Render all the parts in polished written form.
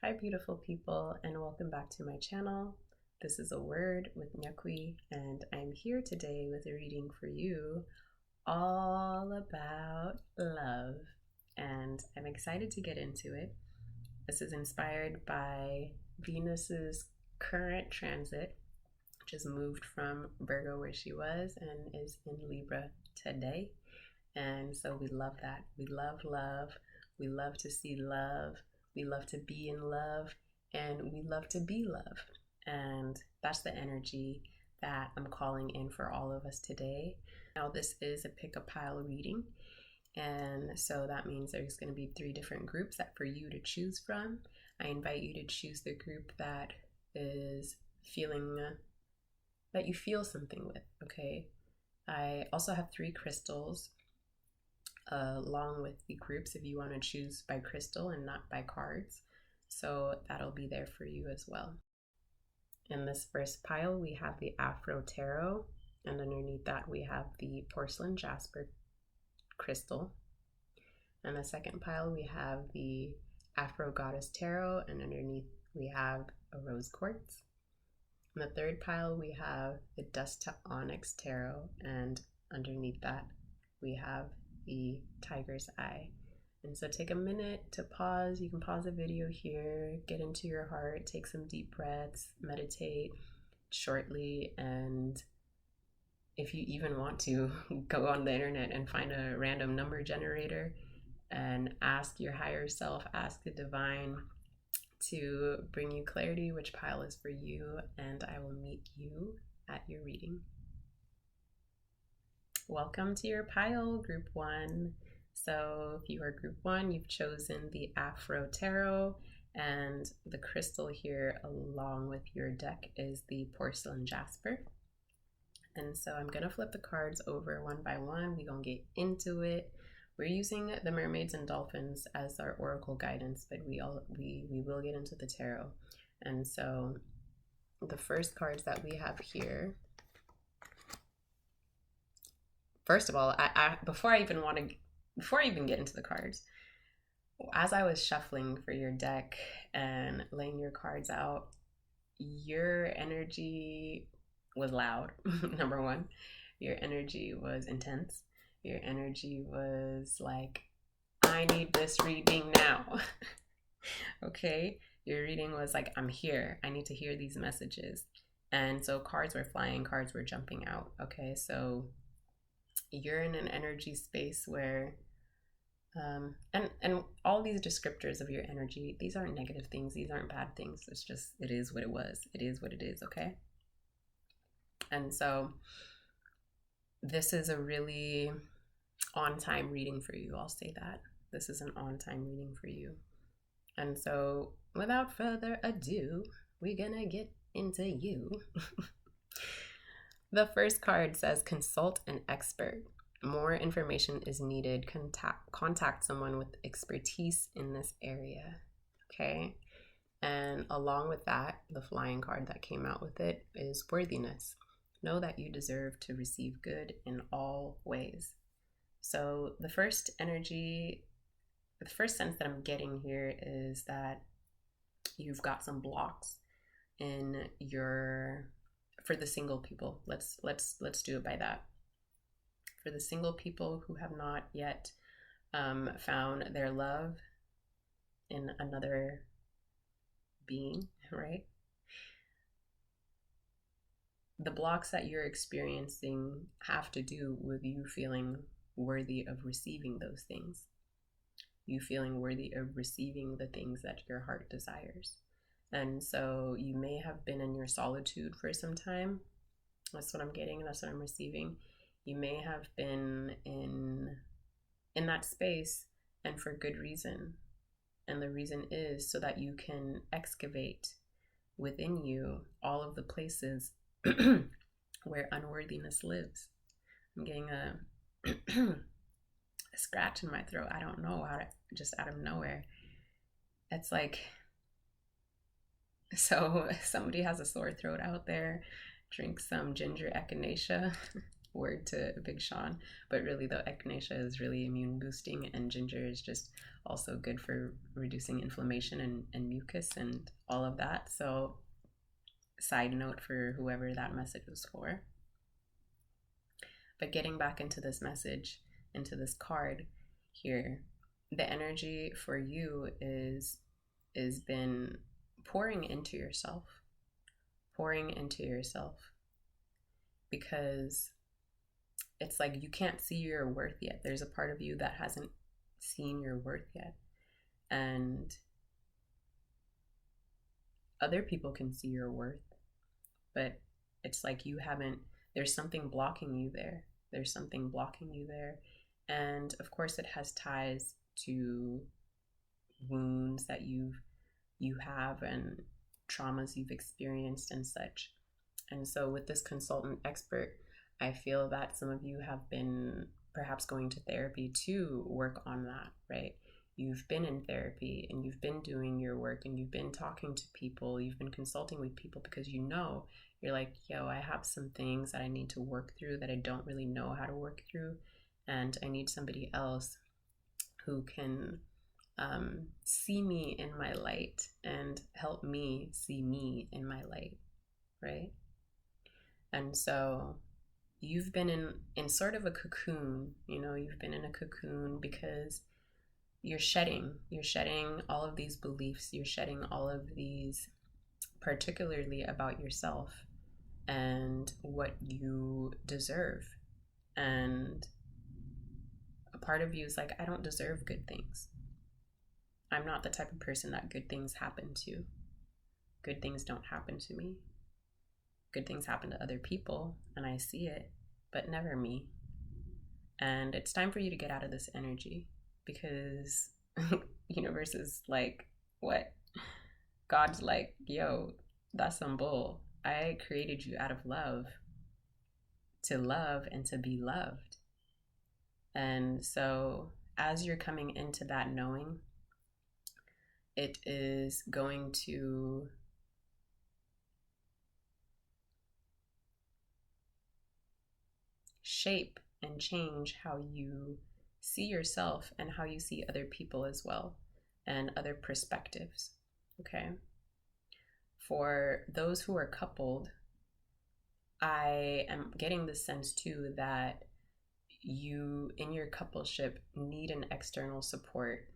Hi beautiful people, and welcome back to my channel. This is A Word with Nyakwi, and I'm here today with a reading for you all about love, and I'm excited to get into it. This is inspired by Venus's current transit, which has moved from Virgo where she was and is in Libra today. And so we love that. We love love. We love to see love. We love to be in love, and we love to be love. And that's the energy that I'm calling in for all of us today. Now, this is a pick a pile reading. And so that means there's going to be 3 different groups that for you to choose from. I invite you to choose the group that is feeling, that you feel something with, okay? I also have 3 crystals along with the groups if you want to choose by crystal and not by cards. So that'll be there for you as well. In this first pile, we have the Afro Tarot, and underneath that we have the Porcelain Jasper crystal. And the second pile, we have the Afro Goddess Tarot, and underneath we have a Rose Quartz. In the third pile, we have the Dust to Onyx Tarot, and underneath that we have the Tiger's Eye. And so take a minute to pause. You can pause the video here, get into your heart, take some deep breaths, meditate shortly, and if you even want to, go on the internet and find a random number generator and ask your higher self, ask the divine to bring you clarity, which pile is for you, and I will meet you at your reading. Welcome to your pile, Group 1. So if you are Group 1, you've chosen the Afro Tarot, and the crystal here along with your deck is the Porcelain Jasper. And so I'm going to flip the cards over one by one. We're going to get into it. We're using the mermaids and dolphins as our oracle guidance, but we will get into the tarot. And so the first cards that we have here, first of all, before I even get into the cards, as I was shuffling for your deck and laying your cards out, your energy was loud. Number one, your energy was intense. Your energy was like, I need this reading now. Okay, your reading was like, I'm here. I need to hear these messages. And so cards were flying, cards were jumping out. Okay, so you're in an energy space where and all these descriptors of your energy, these aren't negative things, these aren't bad things. It's just, it is what it was, it is what it is. Okay, and so this is a really on-time reading for you. I'll say that this is an on-time reading for you. And so without further ado, we're gonna get into you. The first card says consult an expert. More information is needed. Contact someone with expertise in this area. Okay, and along with that, the flying card that came out with it is worthiness. Know that you deserve to receive good in all ways. So the first energy, the first sense that I'm getting here is that you've got some blocks in your, for the single people, let's do it by that. For the single people who have not yet found their love in another being, right? The blocks that you're experiencing have to do with you feeling worthy of receiving those things. You feeling worthy of receiving the things that your heart desires. And so you may have been in your solitude for some time. That's what I'm getting, that's what I'm receiving. You may have been in that space, and for good reason. And the reason is so that you can excavate within you all of the places where unworthiness lives. I'm getting a scratch in my throat. I don't know how to, just out of nowhere. It's like, so somebody has a sore throat out there, drink some ginger echinacea. word to Big Sean, but really though, echinacea is really immune boosting, and ginger is just also good for reducing inflammation and mucus and all of that. So side note for whoever that message was for. But getting back into this message, into this card here, the energy for you is been pouring into yourself, because it's like you can't see your worth yet. There's a part of you that hasn't seen your worth yet, and other people can see your worth, but it's like you haven't, there's something blocking you there. And of course it has ties to wounds that you have and traumas you've experienced and such. And so with this consultant expert, I feel that some of you have been perhaps going to therapy to work on that, right? You've been in therapy and you've been doing your work and you've been talking to people, you've been consulting with people because you're like, yo, I have some things that I need to work through that I don't really know how to work through. And I need somebody else who can see me in my light and help me see me in my light, right? And so you've been in sort of a cocoon, you've been in a cocoon because you're shedding all of these beliefs, you're shedding all of these, particularly about yourself and what you deserve. And a part of you is like, I don't deserve good things. I'm not the type of person that good things happen to. Good things don't happen to me. Good things happen to other people and I see it, but never me. And it's time for you to get out of this energy, because universe is like, what? God's like, yo, that's some bull. I created you out of love, to love and to be loved. And so as you're coming into that knowing, it is going to shape and change how you see yourself and how you see other people as well, and other perspectives. Okay. For those who are coupled, I am getting the sense too that you in your coupleship need an external support,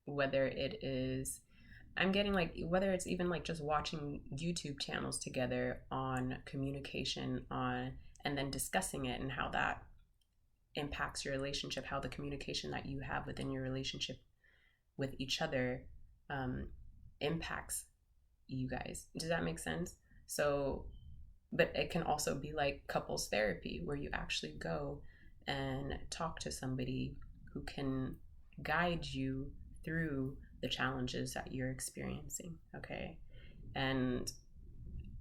whether it is, I'm getting like, whether it's even like just watching YouTube channels together on communication on, and then discussing it and how that impacts your relationship, how the communication that you have within your relationship with each other impacts you guys. Does that make sense? So, but it can also be like couples therapy, where you actually go and talk to somebody who can guide you through the challenges that you're experiencing. Okay. And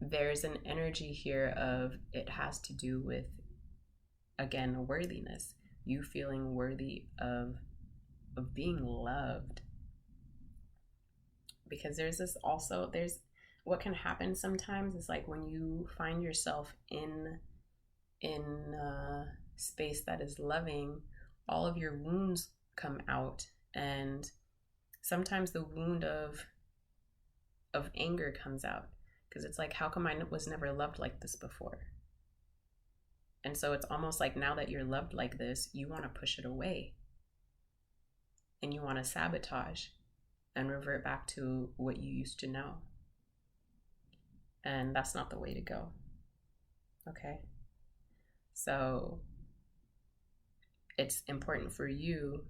there's an energy here of, it has to do with, again, worthiness, you feeling worthy of being loved. Because there's what can happen sometimes is like when you find yourself in a space that is loving, all of your wounds come out, and sometimes the wound of anger comes out, because it's like, how come I was never loved like this before? And so it's almost like, now that you're loved like this, you want to push it away and you want to sabotage and revert back to what you used to know. And that's not the way to go. Okay. So it's important for you,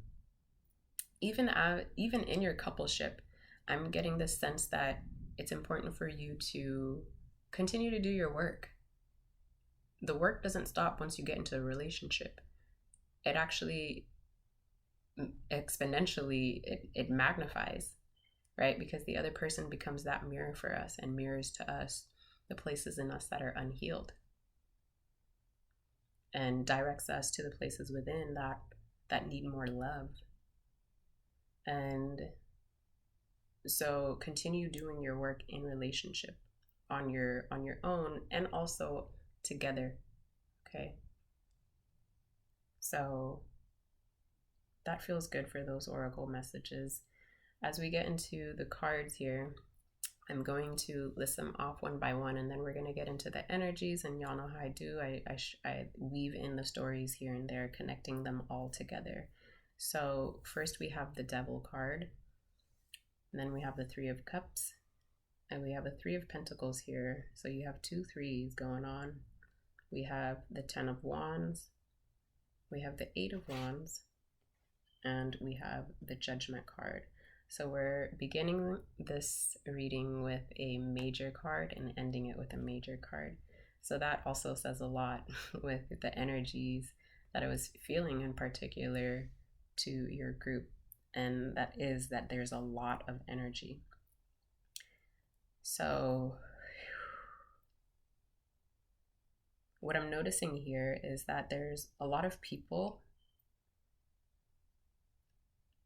even in your coupleship, I'm getting this sense that it's important for you to continue to do your work. The work doesn't stop once you get into a relationship. It actually exponentially, it magnifies, right? Because the other person becomes that mirror for us and mirrors to us the places in us that are unhealed, and directs us to the places within that need more love. And so continue doing your work in relationship, on your own, and also together Okay. So that feels good for those oracle messages. As we get into the cards here, I'm going to list them off one by one, and then we're going to get into the energies. And y'all know how I do. I weave in the stories here and there, connecting them all together. So first we have the Devil card. And then we have the Three of Cups. And we have a Three of Pentacles here. So you have 2 threes going on. We have the Ten of Wands. We have the Eight of Wands. And we have the Judgment card. So we're beginning this reading with a major card and ending it with a major card. So that also says a lot with the energies that I was feeling in particular to your group. And that is that there's a lot of energy. So what I'm noticing here is that there's a lot of people.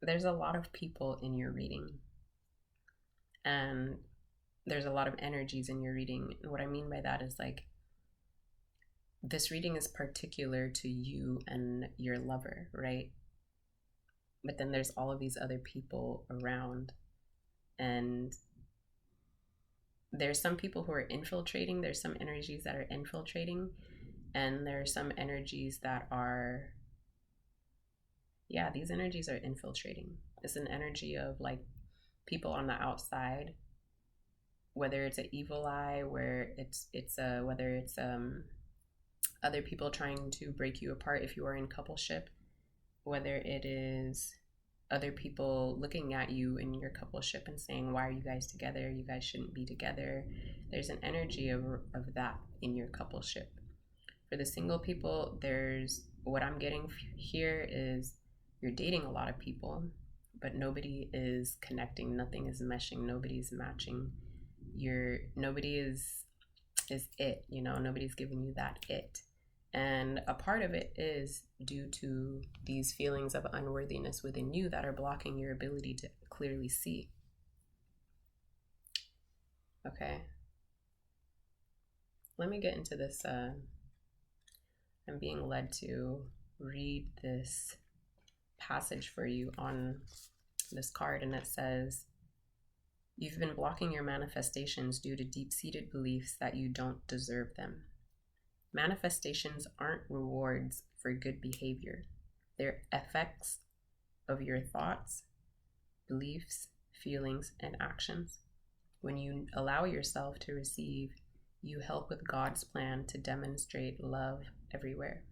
There's a lot of people in your reading, and there's a lot of energies in your reading. And what I mean by that is like, this reading is particular to you and your lover, right? But then there's all of these other people around, and there's some people who are infiltrating. There's some energies that are infiltrating, and there's some energies that are, yeah, these energies are infiltrating. It's an energy of like people on the outside, whether it's an evil eye, whether it's other people trying to break you apart if you are in coupleship, whether it is other people looking at you in your coupleship and saying, why are you guys together? You guys shouldn't be together. There's an energy of that in your coupleship. For the single people, there's, what I'm getting here is you're dating a lot of people, but nobody is connecting, nothing is meshing, nobody's matching. Nobody is it, you know, nobody's giving you that it. And a part of it is due to these feelings of unworthiness within you that are blocking your ability to clearly see. Okay. Let me get into this. I'm being led to read this passage for you on this card, and it says, you've been blocking your manifestations due to deep-seated beliefs that you don't deserve them. Manifestations aren't rewards for good behavior. They're effects of your thoughts, beliefs, feelings, and actions. When you allow yourself to receive, you help with God's plan to demonstrate love everywhere.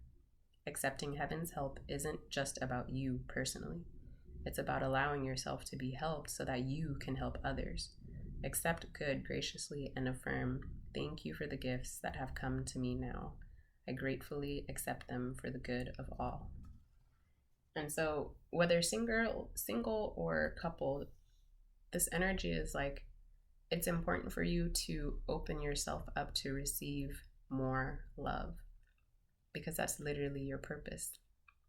Accepting heaven's help isn't just about you personally. It's about allowing yourself to be helped so that you can help others. Accept good graciously and affirm, thank you for the gifts that have come to me now. I gratefully accept them for the good of all. And so whether single or couple, this energy is like, it's important for you to open yourself up to receive more love, because that's literally your purpose.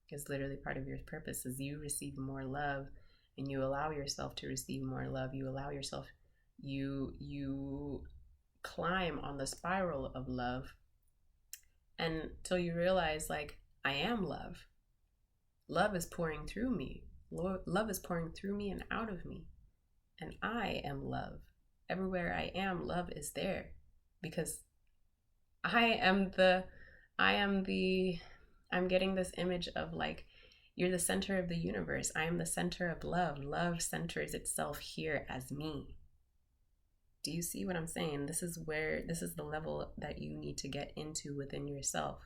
It's literally part of your purpose is you receive more love, and you allow yourself to receive more love. You allow yourself, you climb on the spiral of love until you realize, like, I am love. Love is pouring through me. Love is pouring through me and out of me. And I am love. Everywhere I am, love is there, because I'm getting this image of like, you're the center of the universe. I am the center of love. Love centers itself here as me. Do you see what I'm saying? This is the level that you need to get into within yourself.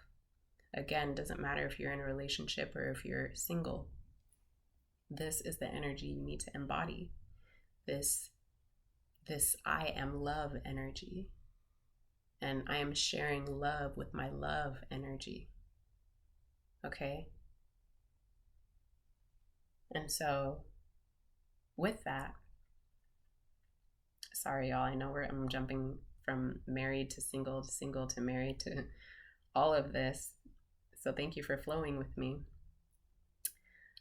Again, doesn't matter if you're in a relationship or if you're single. This is the energy you need to embody. This I am love energy. And I am sharing love with my love energy. Okay? And so, with that, sorry y'all, I know I'm jumping from married to single to married to all of this. So thank you for flowing with me.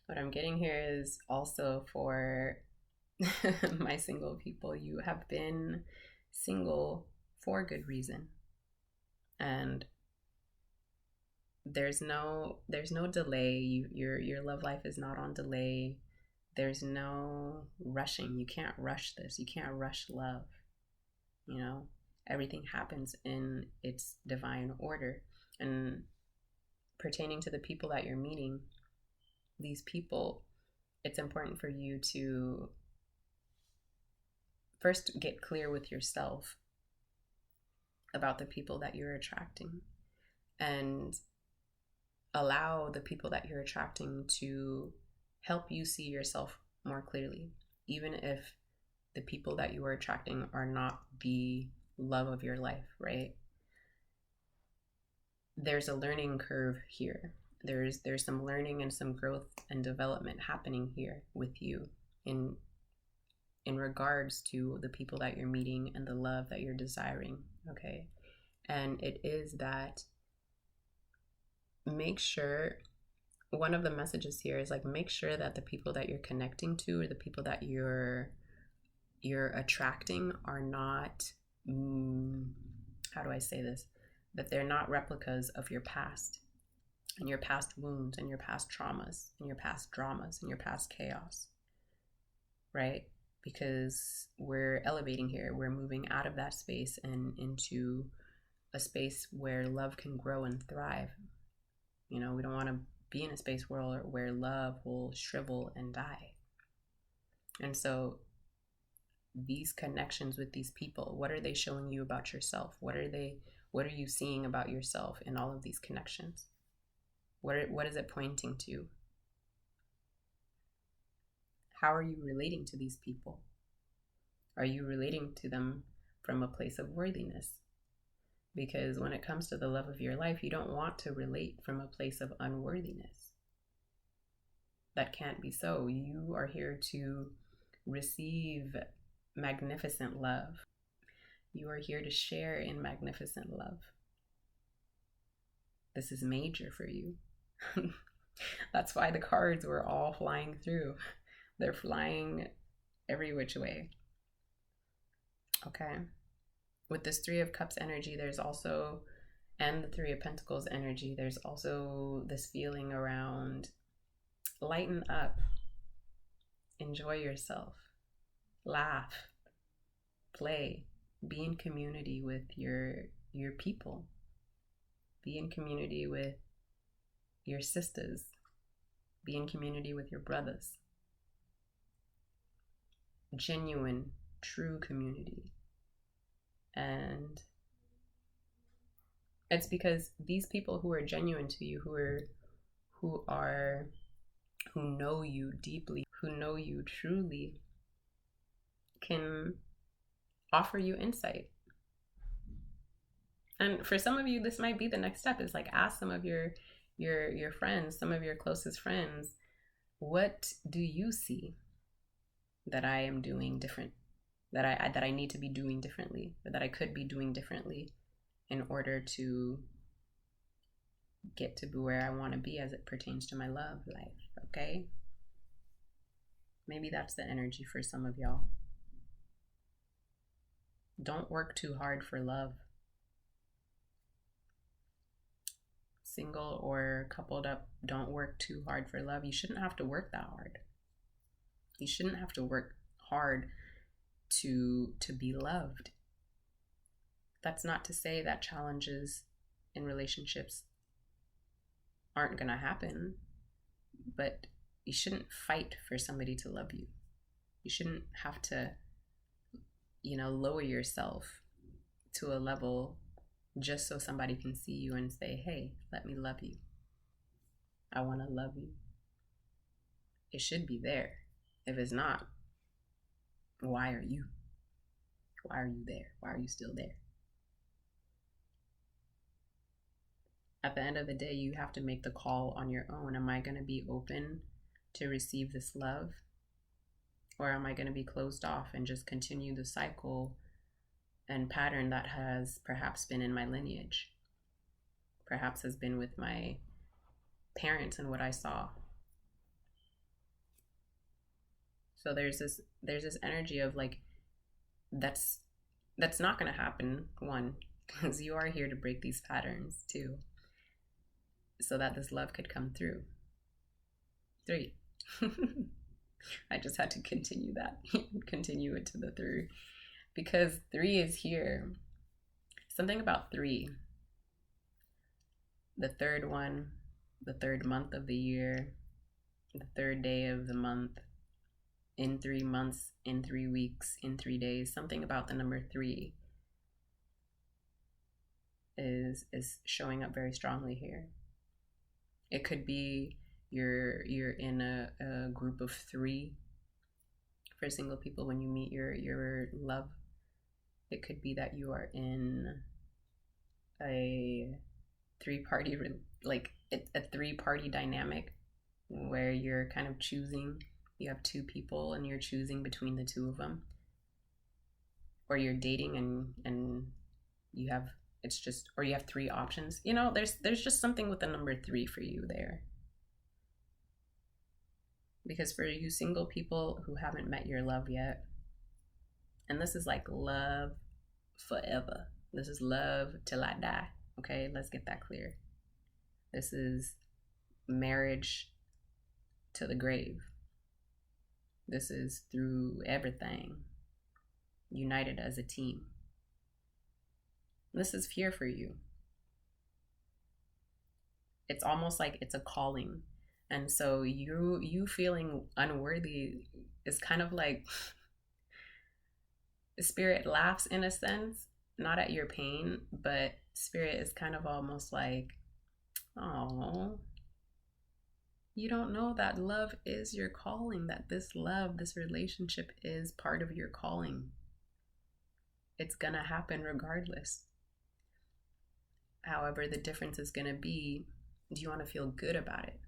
What I'm getting here is also for my single people. You have been single for good reason. And there's no delay. Your love life is not on delay. There's no rushing. You can't rush this. You can't rush love. You know, everything happens in its divine order. And pertaining to the people that you're meeting, these people, it's important for you to first get clear with yourself about the people that you're attracting, and allow the people that you're attracting to help you see yourself more clearly, even if the people that you are attracting are not the love of your life, right? There's a learning curve here. There's some learning and some growth and development happening here with you in regards to the people that you're meeting and the love that you're desiring, okay? And it is that, make sure, one of the messages here is like, make sure that the people that you're connecting to, or the people that you're attracting, are not, how do I say this, that they're not replicas of your past, and your past wounds, and your past traumas, and your past dramas, and your past chaos, right? Because we're elevating here. We're moving out of that space and into a space where love can grow and thrive. You know, we don't want to be in a space where love will shrivel and die. And so these connections with these people, what are they showing you about yourself? What are you seeing about yourself in all of these connections? What is it pointing to? How are you relating to these people? Are you relating to them from a place of worthiness? Because when it comes to the love of your life, you don't want to relate from a place of unworthiness. That can't be so. You are here to receive magnificent love. You are here to share in magnificent love. This is major for you. That's why the cards were all flying through. They're flying every which way. Okay. With this Three of Cups energy, there's also, and the Three of Pentacles energy, there's also this feeling around lighten up, enjoy yourself, laugh, play, be in community with your people, be in community with your sisters, be in community with your brothers. Genuine, true community. And it's because these people who are genuine to you, who know you deeply, who know you truly, can offer you insight. And for some of you, this might be the next step, is like, ask some of your friends, some of your closest friends, what do you see that I am doing different, that I need to be doing differently, or that I could be doing differently in order to get to where I want to be as it pertains to my love life, okay? Maybe that's the energy for some of y'all. Don't work too hard for love. Single or coupled up, don't work too hard for love. You shouldn't have to work that hard. You shouldn't have to work hard to be loved. That's not to say that challenges in relationships aren't gonna happen, but you shouldn't fight for somebody to love you. You shouldn't have to, lower yourself to a level just so somebody can see you and say, hey, let me love you. I want to love you. It should be there. If it's not, why are you? Why are you there? Why are you still there? At the end of the day, you have to make the call on your own. Am I going to be open to receive this love? Or am I going to be closed off and just continue the cycle and pattern that has perhaps been in my lineage? Perhaps has been with my parents and what I saw. So there's this energy of like, that's not going to happen, one, because you are here to break these patterns too. so that this love could come through. 3. I just had to continue that, continue it to the 3, because 3 is here. Something about 3, the third one, the third month of the year, the third day of the month, in 3 months, in 3 weeks, in 3 days. Something about the number 3 is showing up very strongly here. It could be you're in a group of 3. For single people, when you meet your love, it could be that you are in a 3-party, like a 3-party dynamic where you're kind of choosing. You have 2 people and you're choosing between the 2 of them, or you're dating and you have, it's just, or you have 3 options. You know, there's just something with the number 3 for you there. Because for you single people who haven't met your love yet, and this is like love forever. This is love till I die. Okay, let's get that clear. This is marriage to the grave. This is through everything, united as a team. This is fear for you. It's almost like it's a calling. And so you feeling unworthy is kind of like Spirit laughs in a sense, not at your pain, but Spirit is kind of almost like, oh, you don't know that love is your calling, that this love, this relationship is part of your calling. It's gonna happen regardless. However, the difference is gonna be, do you want to feel good about it?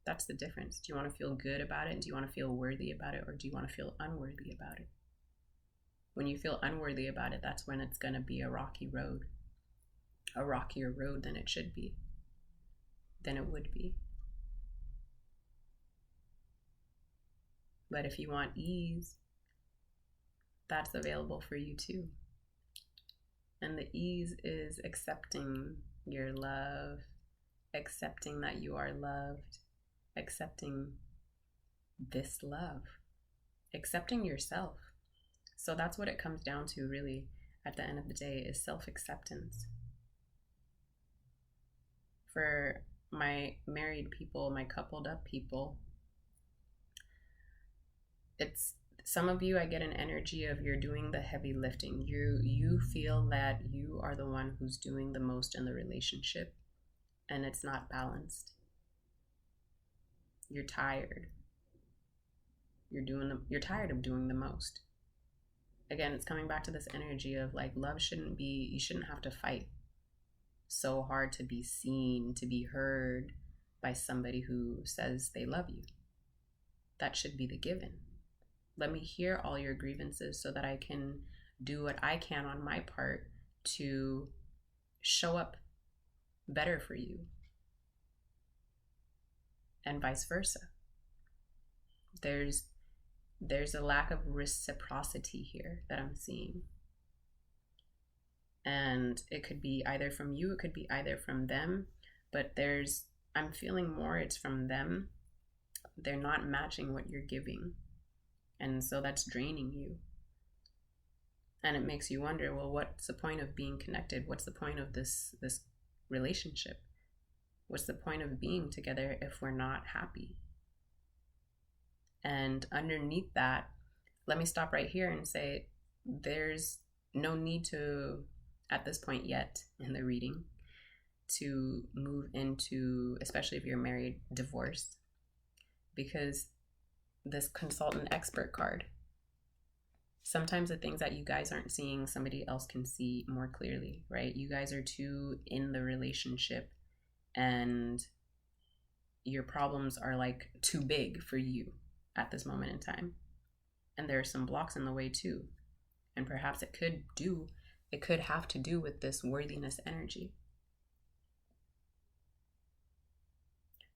That's the difference. Do you want to feel good about it? Do you want to feel worthy about it? Or do you want to feel unworthy about it? When you feel unworthy about it, that's when it's going to be a rocky road. A rockier road than it should be. Than it would be. But if you want ease, that's available for you too. And the ease is accepting your love, accepting that you are loved, accepting this love, accepting yourself. So that's what it comes down to, really, at the end of the day, is self-acceptance. For my married people, my coupled up people, it's some of you, I get an energy of you're doing the heavy lifting. You feel that you are the one who's doing the most in the relationship, and it's not balanced. You're tired. You're tired of doing the most. Again, it's coming back to this energy of like, love shouldn't be, you shouldn't have to fight so hard to be seen, to be heard by somebody who says they love you. That should be the given. Let me hear all your grievances so that I can do what I can on my part to show up better for you. And vice versa. There's a lack of reciprocity here that I'm seeing. And it could be either from you, it could be either from them, but I'm feeling more it's from them. They're not matching what you're giving. And so that's draining you. And it makes you wonder, well, what's the point of being connected? What's the point of this relationship? What's the point of being together if we're not happy? And underneath that, let me stop right here and say there's no need to, at this point yet in the reading, to move into, especially if you're married, divorce. Because this consultant expert card, sometimes the things that you guys aren't seeing, somebody else can see more clearly, right? You guys are too in the relationship and your problems are like too big for you at this moment in time. And there are some blocks in the way too. And perhaps it could have to do with this worthiness energy.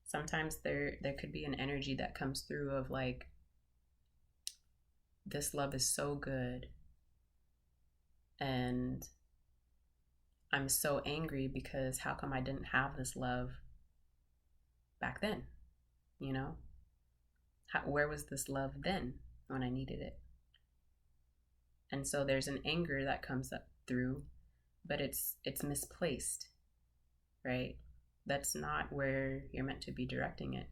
Sometimes there could be an energy that comes through of like, this love is so good and I'm so angry because how come I didn't have this love back then? You know, where was this love then when I needed it? And so there's an anger that comes up through, but it's misplaced, right? That's not where you're meant to be directing it.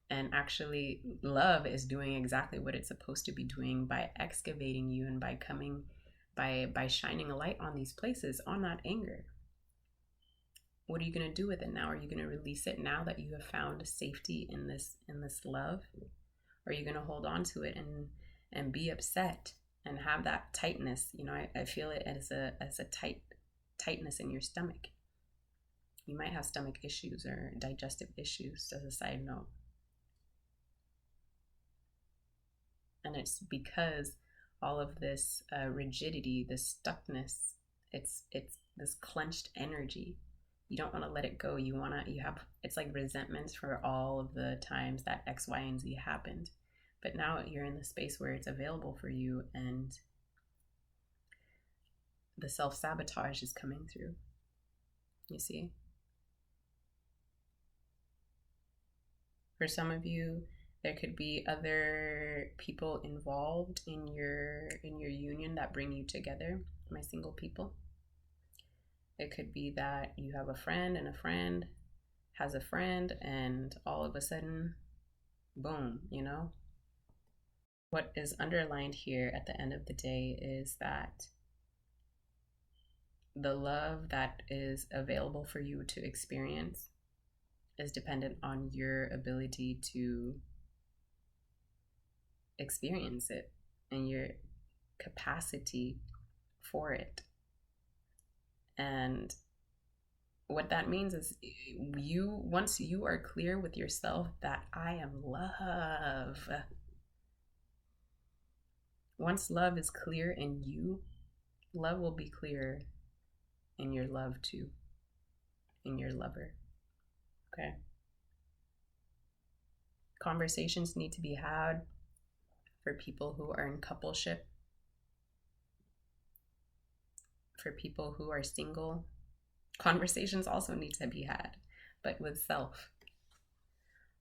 And actually, love is doing exactly what it's supposed to be doing by excavating you and by coming, by shining a light on these places, on that anger. What are you going to do with it now? Are you going to release it now that you have found safety in this love? Or are you going to hold on to it and be upset and have that tightness? You know, I feel it as a tightness in your stomach. You might have stomach issues or digestive issues, as a side note. And it's because all of this rigidity, this stuckness, it's this clenched energy. You don't want to let it go. You have, it's like resentments for all of the times that X, Y, and Z happened. But now you're in the space where it's available for you, and the self-sabotage is coming through. You see? For some of you, there could be other people involved in your union that bring you together, my single people. It could be that you have a friend and a friend has a friend, and all of a sudden, boom, you know? What is underlined here at the end of the day is that the love that is available for you to experience is dependent on your ability to experience it and your capacity for it. And what that means is once you are clear with yourself that I am love, once love is clear in you, love will be clear in your love too, in your lover. Okay. Conversations need to be had for people who are in coupleship, for people who are single. Conversations also need to be had, but with self.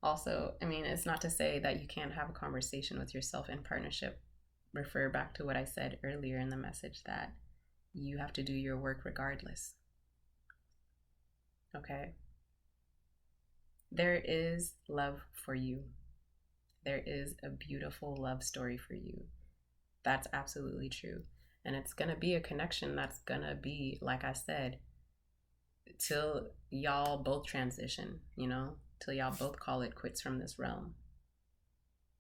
Also, I mean, it's not to say that you can't have a conversation with yourself in partnership. Refer back to what I said earlier in the message, that you have to do your work regardless. Okay? There is love for you. There is a beautiful love story for you. That's absolutely true. And it's going to be a connection that's going to be, like I said, till y'all both transition, you know, till y'all both call it quits from this realm.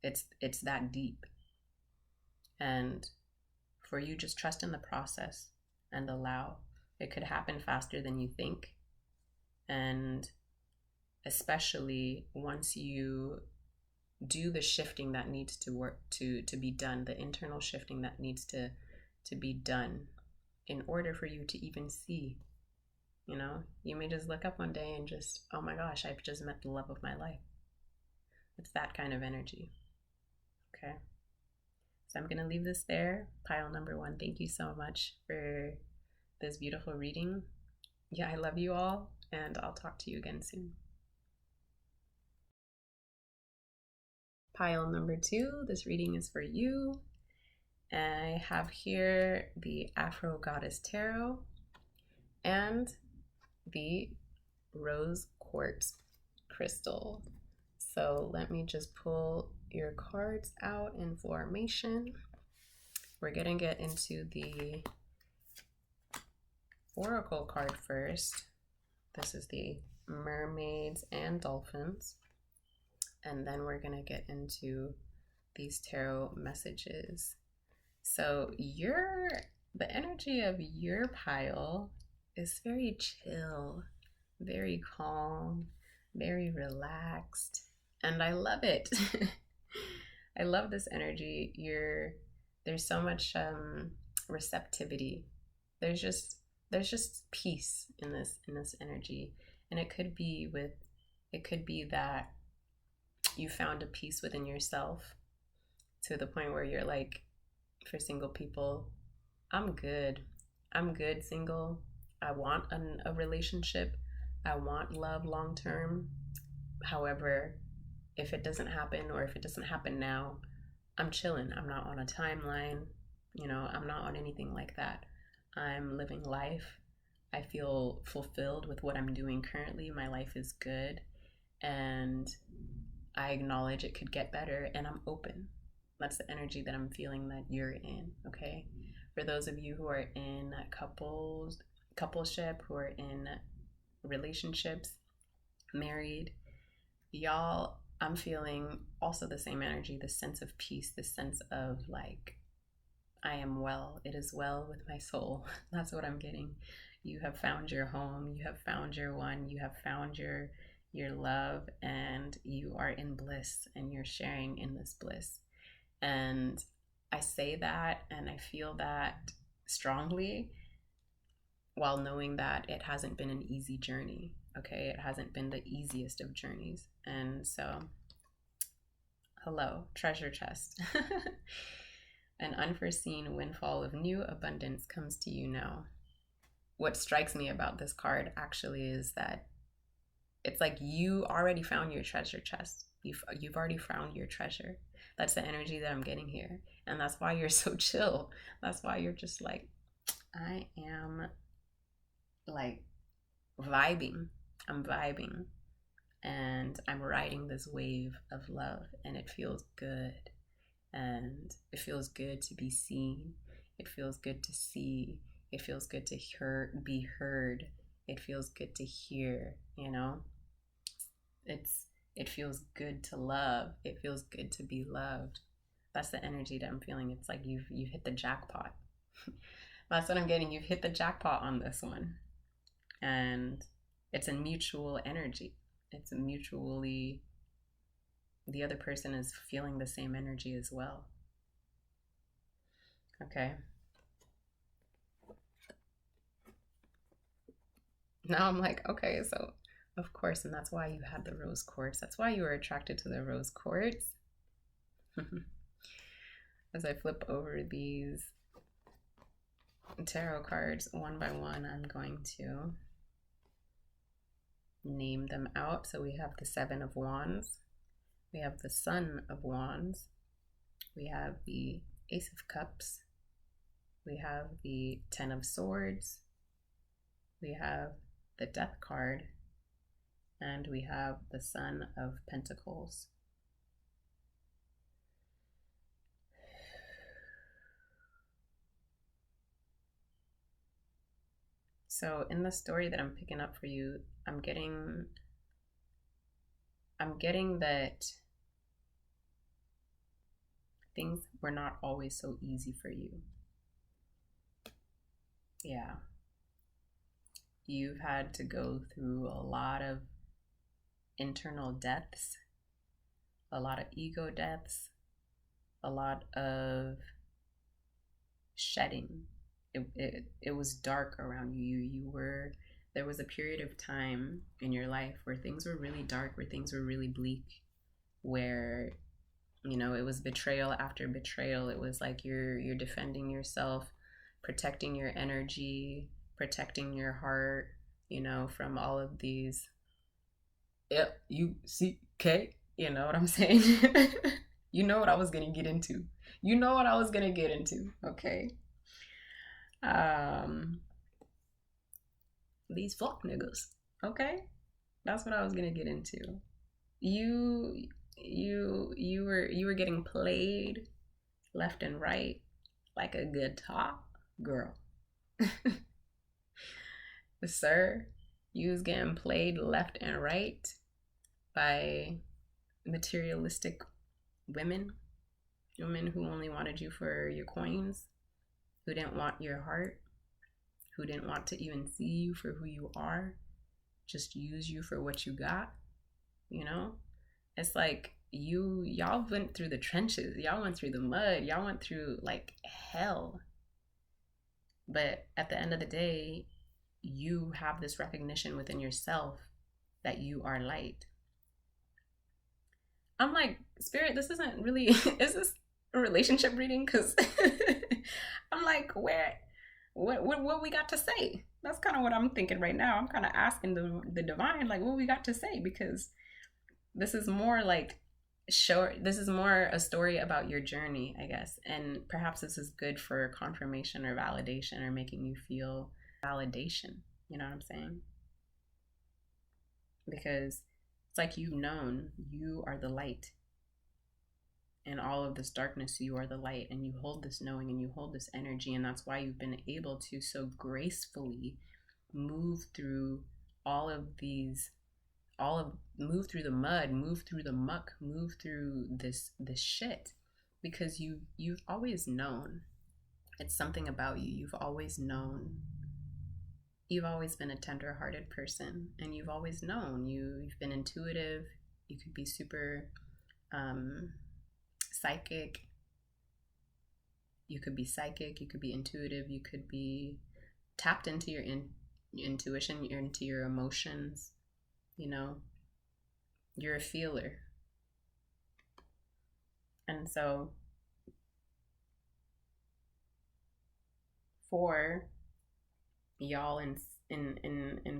It's that deep. And for you, just trust in the process and allow. It could happen faster than you think. And especially once you do the shifting that needs to work to be done, the internal shifting that needs to be done in order for you to even see. You know, you may just look up one day and just, oh my gosh, I've just met the love of my life. It's that kind of energy. Okay. So I'm going to leave this there. Pile number 1, thank you so much for this beautiful reading. Yeah, I love you all, and I'll talk to you again soon. Pile number 2, this reading is for you. I have here the Afro Goddess Tarot and the Rose Quartz Crystal. So let me just pull your cards out in formation. We're going to get into the Oracle card first. This is the Mermaids and Dolphins. And then we're going to get into these tarot messages. So the energy of your pile is very chill, very calm, very relaxed, and I love it. I love this energy. There's so much receptivity. There's just peace in this energy, and it could be that you found a peace within yourself to the point where you're like, for single people, I'm good single. I want a relationship. I want love long term. However, if it doesn't happen, or if it doesn't happen now, I'm chilling. I'm not on a timeline. I'm not on anything like that. I'm living life. I feel fulfilled with what I'm doing currently. My life is good. And I acknowledge it could get better, and I'm open. That's the energy that I'm feeling that you're in, okay? For those of you who are in coupleship, who are in relationships, married, y'all, I'm feeling also the same energy, this sense of peace, this sense of like, I am well. It is well with my soul. That's what I'm getting. You have found your home. You have found your one. You have found your love, and you are in bliss, and you're sharing in this bliss. And I say that and I feel that strongly, while knowing that it hasn't been an easy journey. Okay, it hasn't been the easiest of journeys. And so, hello, treasure chest. An unforeseen windfall of new abundance comes to you now. What strikes me about this card actually is that it's like you already found your treasure chest. You've already found your treasure. That's the energy that I'm getting here. And that's why you're so chill. That's why you're just like, I am like vibing. I'm vibing. And I'm riding this wave of love, and it feels good. And it feels good to be seen. It feels good to see. It feels good to be heard. It feels good to hear, It feels good to love. It feels good to be loved. That's the energy that I'm feeling. It's like you've hit the jackpot. That's what I'm getting. You've hit the jackpot on this one. And it's a mutual energy. It's mutually, the other person is feeling the same energy as well. Okay. Now I'm like, okay, so of course, and that's why you had the rose quartz. That's why you were attracted to the rose quartz. As I flip over these tarot cards one by one, I'm going to name them out. So we have the Seven of Wands. We have the Sun of Wands. We have the Ace of Cups. We have the Ten of Swords. We have the Death card. And we have the Son of Pentacles. So in the story that I'm picking up for you, I'm getting that things were not always so easy for you. Yeah. You've had to go through a lot of internal deaths, a lot of ego deaths, a lot of shedding. It was dark around you. There was a period of time in your life where things were really dark, where things were really bleak, where it was betrayal after betrayal. It was like you're defending yourself, protecting your energy, protecting your heart, from all of these F-U-C-K, you know what I'm saying? You know what I was gonna get into. Okay. These fuck niggas. Okay? That's what I was gonna get into. You were getting played left and right like a guitar girl. Sir, you was getting played left and right by materialistic women who only wanted you for your coins, who didn't want your heart, who didn't want to even see you for who you are, just use you for what you got. It's like y'all went through the trenches, y'all went through the mud, y'all went through like hell, but at the end of the day, you have this recognition within yourself that you are light. I'm like, Spirit, this isn't really, is this a relationship reading? Because I'm like, where what we got to say? That's kind of what I'm thinking right now. I'm kind of asking the divine, like, what we got to say, because this is more like this is more a story about your journey, I guess. And perhaps this is good for confirmation or validation, or making you feel validation. You know what I'm saying? Because it's like, you've known you are the light. In all of this darkness, you are the light, and you hold this knowing, and you hold this energy, and that's why you've been able to so gracefully move through all of these, move through the mud, move through the muck, move through this shit, because you've always known. It's something about you. You've always known. You've always been a tender-hearted person, and you've always known. You've been intuitive. You could be super psychic. You could be psychic, you could be intuitive, you could be tapped into your intuition, into your emotions. You know, you're a feeler. And so for y'all in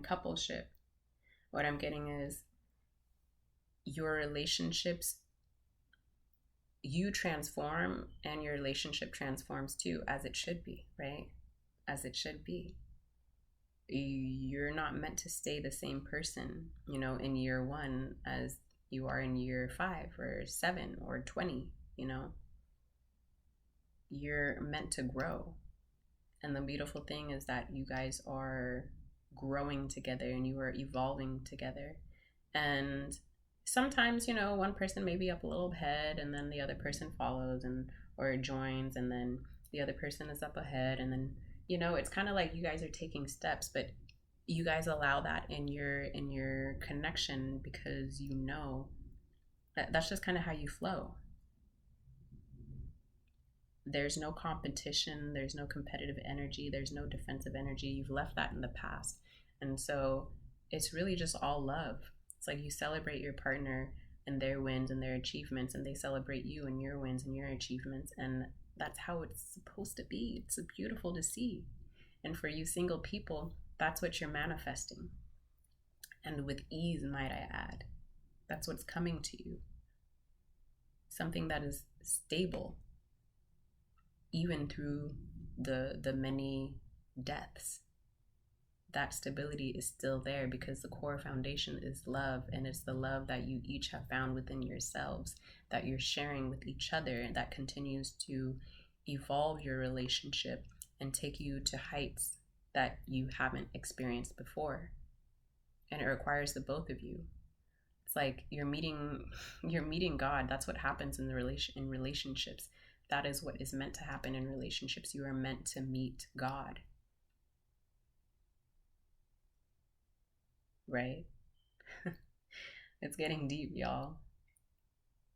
coupleship, what I'm getting is, your relationships, you transform, and your relationship transforms too, as it should be, right? As it should be. You're not meant to stay the same person, you know, in year 1 as you are in year 5 or 7 or 20, you know. You're meant to grow. And the beautiful thing is that you guys are growing together, and you are evolving together. And sometimes, you know, one person may be up a little ahead, and then the other person follows, and or joins, and then the other person is up ahead, and then, you know, it's kind of like you guys are taking steps, but you guys allow that in your connection, because you know that that's just kind of how you flow. There's no competition, there's no competitive energy, there's no defensive energy. You've left that in the past. And so it's really just all love. It's like you celebrate your partner and their wins and their achievements, and they celebrate you and your wins and your achievements. And that's how it's supposed to be. It's beautiful to see. And for you single people, that's what you're manifesting. And with ease, might I add. That's what's coming to you. Something that is stable, even through the many deaths. That stability is still there, because the core foundation is love, and it's the love that you each have found within yourselves, that you're sharing with each other, and that continues to evolve your relationship and take you to heights that you haven't experienced before. And it requires the both of you. It's like you're meeting God. That's what happens in relationships. That is what is meant to happen in relationships. You are meant to meet God. Right? It's getting deep, y'all.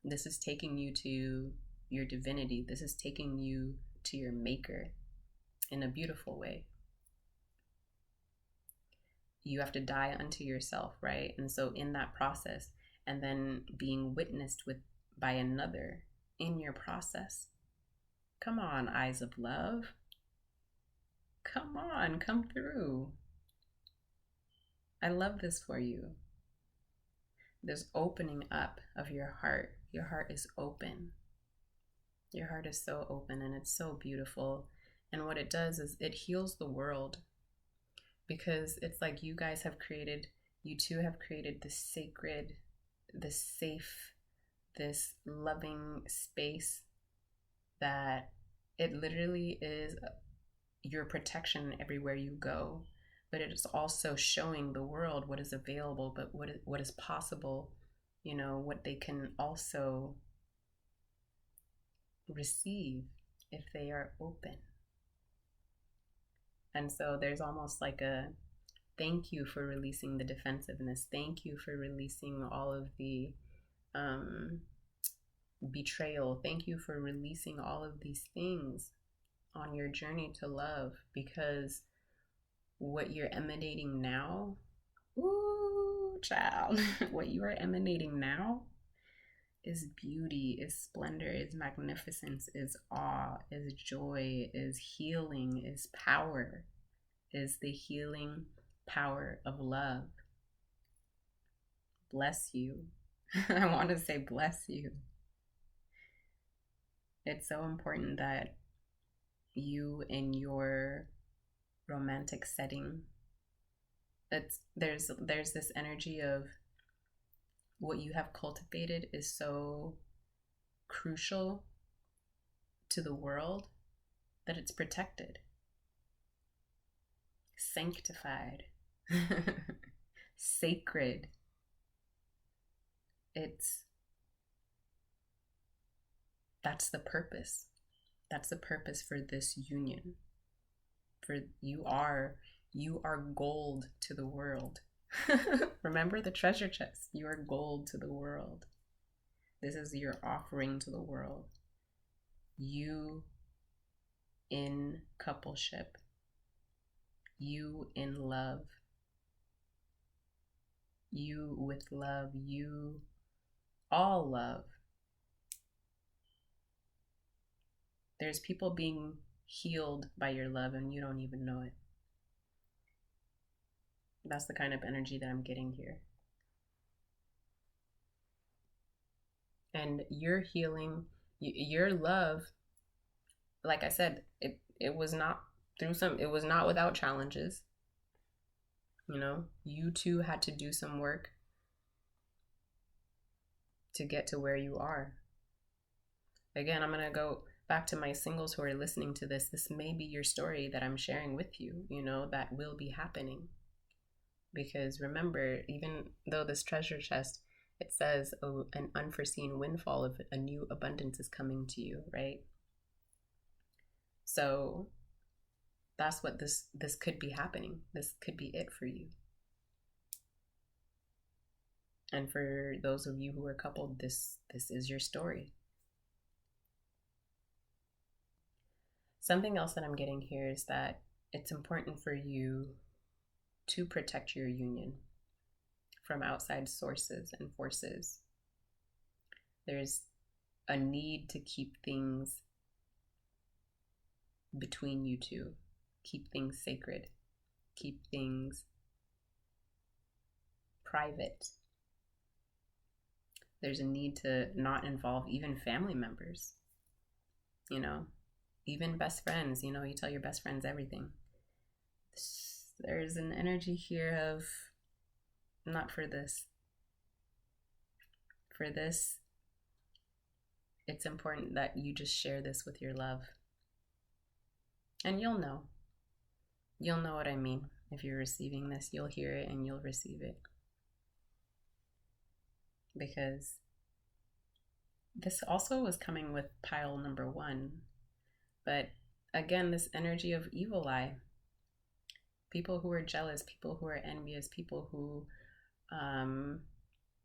This is taking you to your divinity. This is taking you to your maker in a beautiful way. You have to die unto yourself, right? And so in that process, and then being witnessed by another in your process. Come on, eyes of love. Come on, come through. I love this for you. This opening up of your heart. Your heart is open. Your heart is so open, and it's so beautiful. And what it does is it heals the world, because it's like you two have created this sacred, this safe, this loving space that it literally is your protection everywhere you go. But it is also showing the world what is available, but what is possible, you know, what they can also receive if they are open. And so there's almost like a thank you for releasing the defensiveness. Thank you for releasing all of the betrayal. Thank you for releasing all of these things on your journey to love, because what you're emanating now, ooh, child, what you are emanating now is beauty, is splendor, is magnificence, is awe, is joy, is healing, is power, is the healing power of love. Bless you. I want to say bless you. It's so important that you in your romantic setting, there's this energy of what you have cultivated is so crucial to the world that it's protected, sanctified, sacred. That's the purpose. That's the purpose for this union. For you are gold to the world. Remember the treasure chest. You are gold to the world. This is your offering to the world. You in coupleship. You in love. You with love. You all love. There's people being healed by your love and you don't even know it. That's the kind of energy that I'm getting here. And your healing, your love, like I said, it was not without challenges. You know, you too had to do some work to get to where you are. Again, I'm going to go back to my singles who are listening to this. This may be your story that I'm sharing with you, you know, that will be happening. Because remember, even though this treasure chest, it says an unforeseen windfall of a new abundance is coming to you, right? So that's what this could be happening. This could be it for you. And for those of you who are coupled, this is your story. Something else that I'm getting here is that it's important for you to protect your union from outside sources and forces. There's a need to keep things between you two, keep things sacred, keep things private. There's a need to not involve even family members, you know, even best friends. You know, you tell your best friends everything. There's an energy here of not for this. For this, it's important that you just share this with your love. And you'll know. You'll know what I mean. If you're receiving this, you'll hear it and you'll receive it. Because this also was coming with pile number 1. But again, this energy of evil eye. People who are jealous, people who are envious, people who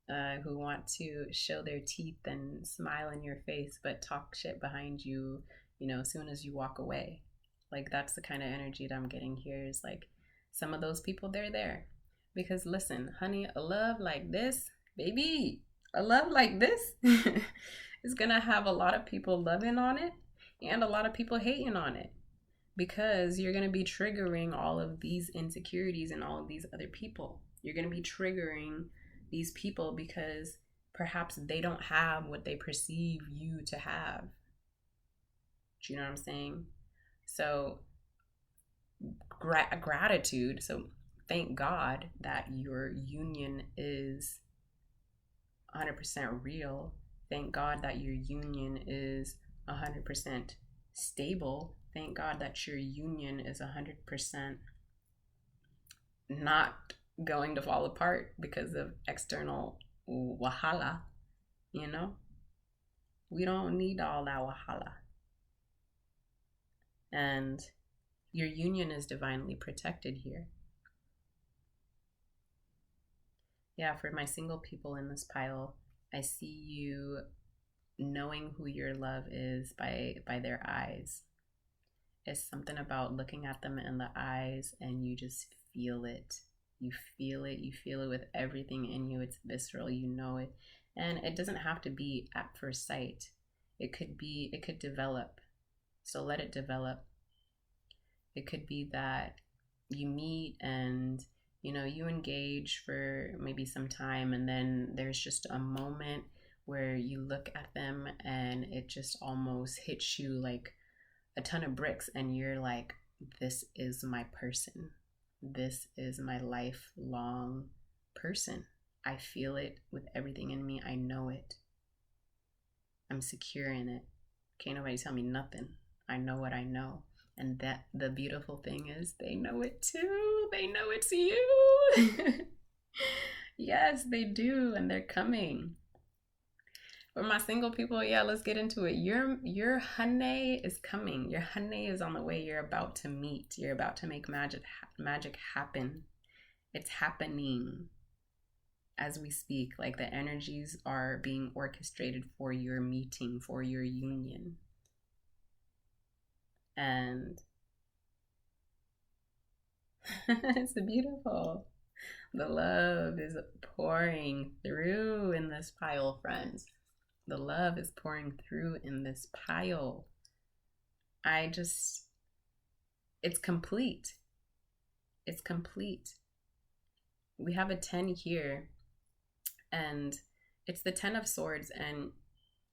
want to show their teeth and smile in your face, but talk shit behind you, you know, as soon as you walk away. Like, that's the kind of energy that I'm getting here. Is like, some of those people, they're there. Because listen, honey, a love like this, baby, a love like this is gonna have a lot of people loving on it and a lot of people hating on it. Because you're going to be triggering all of these insecurities in all of these other people. You're going to be triggering these people because perhaps they don't have what they perceive you to have. Do you know what I'm saying? So gratitude. So thank God that your union is 100% real. Thank God that your union is 100% stable. Thank God that your union is 100% not going to fall apart because of external wahala. You know, we don't need all that wahala. And your union is divinely protected here. Yeah, for my single people in this pile, I see you knowing who your love is by their eyes. It's something about looking at them in the eyes and you just feel it. You feel it. You feel it with everything in you. It's visceral. You know it. And it doesn't have to be at first sight. It could develop. So let it develop. It could be that you meet and you engage for maybe some time, and then there's just a moment where you look at them and it just almost hits you like a ton of bricks, and you're like, this is my person. This is my lifelong person. I feel it with everything in me. I know it. I'm secure in it. Can't nobody tell me nothing. I know what I know. And that the beautiful thing is they know it too. They know it's you. Yes, they do. And they're coming. For my single people, yeah, let's get into it. Your honey is coming. Your honey is on the way. You're about to meet. You're about to make magic happen. It's happening as we speak. Like the energies are being orchestrated for your meeting, for your union. And it's beautiful. The love is pouring through in this pile, friends. The love is pouring through in this pile. It's complete. It's complete. We have a 10 here, and it's the 10 of Swords, and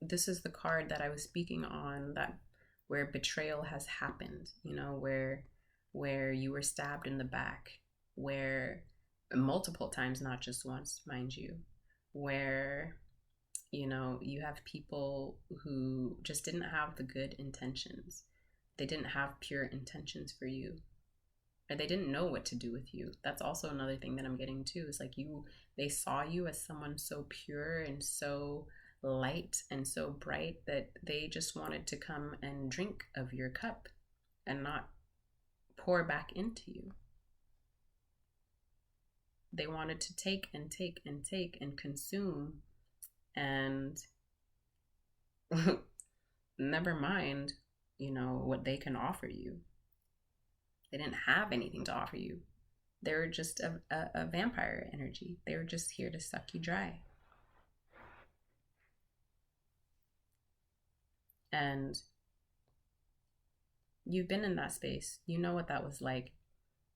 this is the card that I was speaking on, that where betrayal has happened, where you were stabbed in the back, where multiple times, not just once, mind you, where you have people who just didn't have the good intentions. They didn't have pure intentions for you, or they didn't know what to do with you. That's also another thing that I'm getting to, is like they saw you as someone so pure and so light and so bright that they just wanted to come and drink of your cup and not pour back into you. They wanted to take and take and take and consume, and never mind, what they can offer you. They didn't have anything to offer you. They were just a vampire energy. They were just here to suck you dry. And you've been in that space. You know what that was like.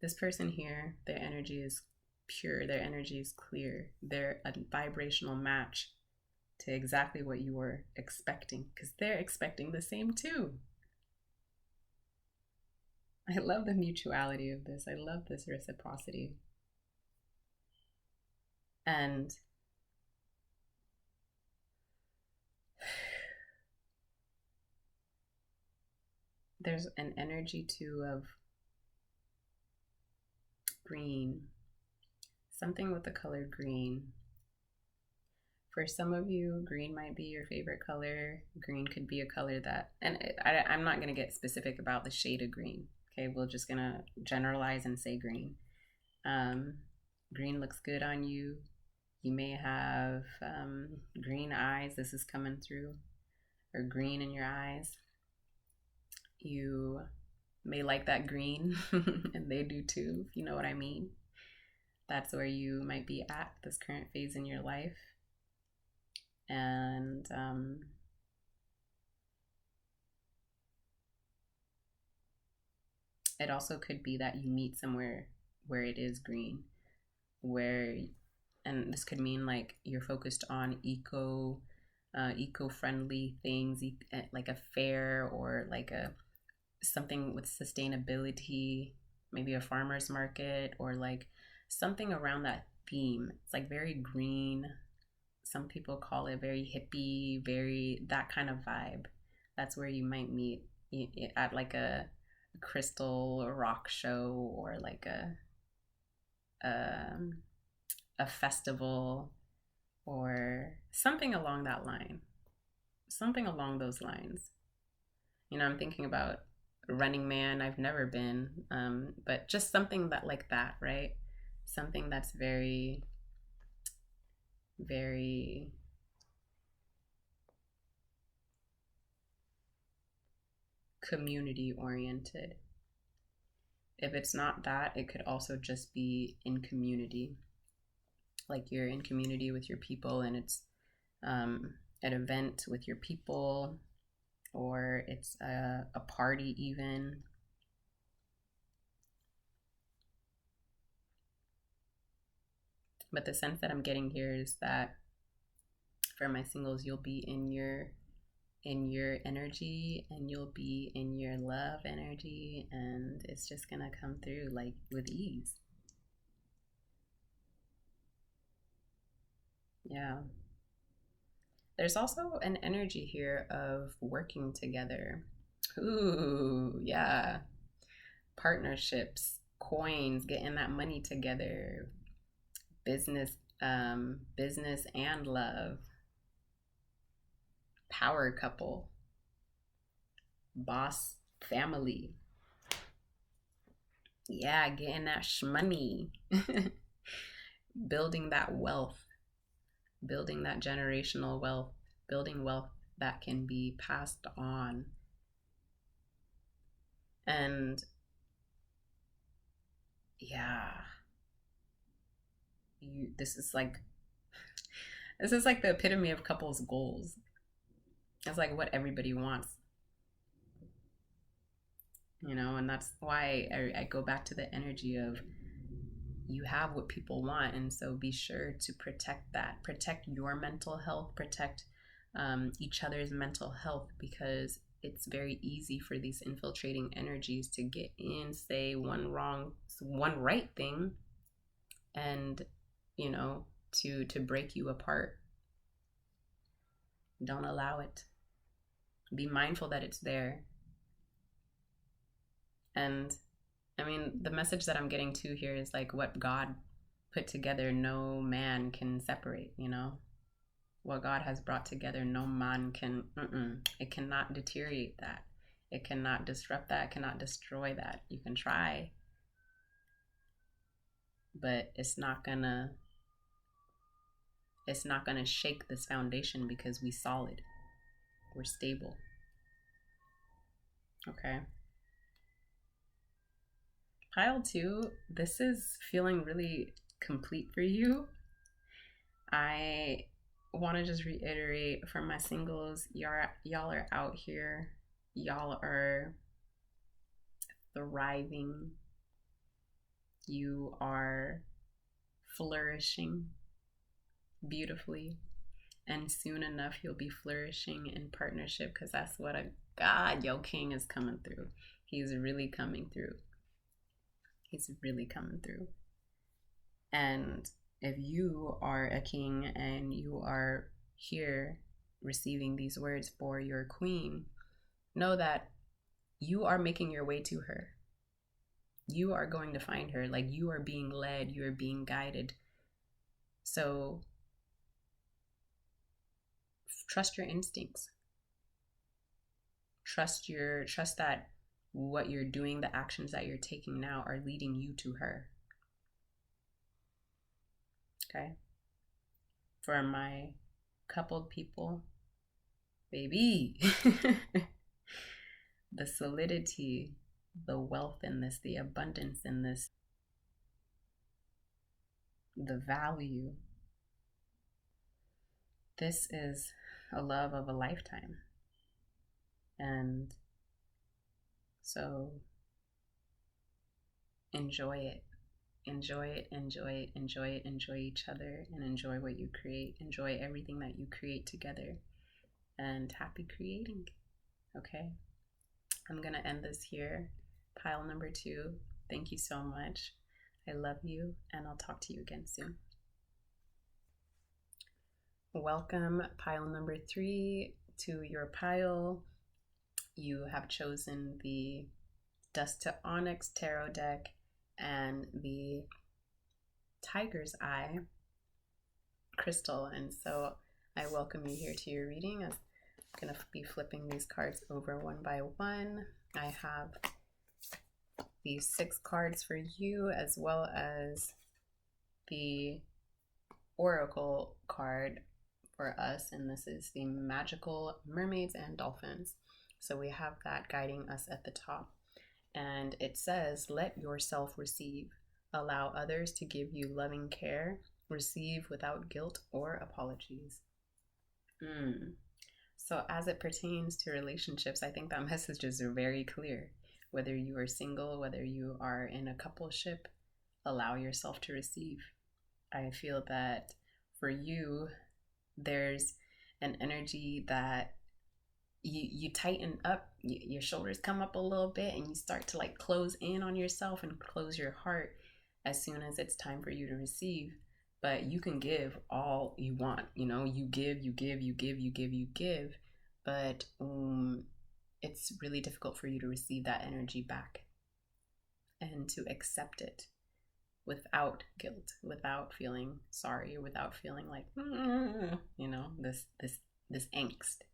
This person here, their energy is pure. Their energy is clear. They're a vibrational match to exactly what you were expecting, because they're expecting the same too. I love the mutuality of this. I love this reciprocity. And there's an energy too of green, something with the color green. For some of you, green might be your favorite color. Green could be a color that, and I'm not going to get specific about the shade of green. Okay, we're just going to generalize and say green. Green looks good on you. You may have green eyes. This is coming through. Or green in your eyes. You may like that green, and they do too, if you know what I mean. That's where you might be at this current phase in your life. And it also could be that you meet somewhere where it is green, and this could mean like you're focused on eco-friendly things, like a fair, or like something with sustainability, maybe a farmer's market, or like something around that theme. It's like very green. Some people call it very hippie, very that kind of vibe. That's where you might meet at like a crystal or rock show, or like a festival, or something along that line, something along those lines. I'm thinking about Running Man. I've never been, but just something that like that, right? Something that's very, very community oriented. If it's not that, it could also just be in community. Like you're in community with your people, and it's an event with your people, or it's a party even. But the sense that I'm getting here is that for my singles, you'll be in your energy, and you'll be in your love energy, and it's just gonna come through like with ease. Yeah. There's also an energy here of working together. Ooh, yeah. Partnerships, coins, getting that money together, business, business and love, power couple, boss family. Yeah, getting that shmoney. Building that wealth, building that generational wealth, building wealth that can be passed on. And yeah, this is like the epitome of couples goals. It's like what everybody wants, and that's why I go back to the energy of you have what people want, and so be sure to protect that, protect your mental health, protect each other's mental health, because it's very easy for these infiltrating energies to get in, say one right thing, and to break you apart. Don't allow it. Be mindful that it's there. And I mean, the message that I'm getting to here is like what God put together, no man can separate, What God has brought together, no man can, it cannot deteriorate that. It cannot disrupt that, it cannot destroy that. You can try, but it's not gonna shake this foundation, because we're solid. We're stable. Okay. Pile 2, this is feeling really complete for you. I want to just reiterate for my singles, y'all are out here. Y'all are thriving. You are flourishing beautifully. And soon enough, you'll be flourishing in partnership, because that's what your king is coming through. He's really coming through. He's really coming through. And if you are a king and you are here receiving these words for your queen, know that you are making your way to her. You are going to find her. Like, you are being led, you are being guided. So trust your instincts. Trust that what you're doing, the actions that you're taking now, are leading you to her. Okay? For my coupled people, baby, the solidity, the wealth in this, the abundance in this, the value. This is a love of a lifetime. And so enjoy it. Enjoy it, enjoy it, enjoy it, enjoy each other, and enjoy what you create. Enjoy everything that you create together. And happy creating. Okay? I'm going to end this here. Pile number 2. Thank you so much. I love you, and I'll talk to you again soon. Welcome, pile number 3, to your pile. You have chosen the Dust to Onyx Tarot deck and the Tiger's Eye crystal. And so I welcome you here to your reading. I'm going to be flipping these cards over one by one. I have these 6 cards for you, as well as the Oracle card for us, and this is the Magical Mermaids and Dolphins. So we have that guiding us at the top, and it says, let yourself receive. Allow others to give you loving care. Receive without guilt or apologies. Mm. So, as it pertains to relationships, I think that messages are very clear. Whether you are single, whether you are in a coupleship, allow yourself to receive. I feel that for you, there's an energy that you tighten up, your shoulders come up a little bit, and you start to like close in on yourself and close your heart as soon as it's time for you to receive. But you can give all you want, you give, you give, you give, you give, you give, but it's really difficult for you to receive that energy back and to accept it without guilt, without feeling sorry, without feeling like this angst.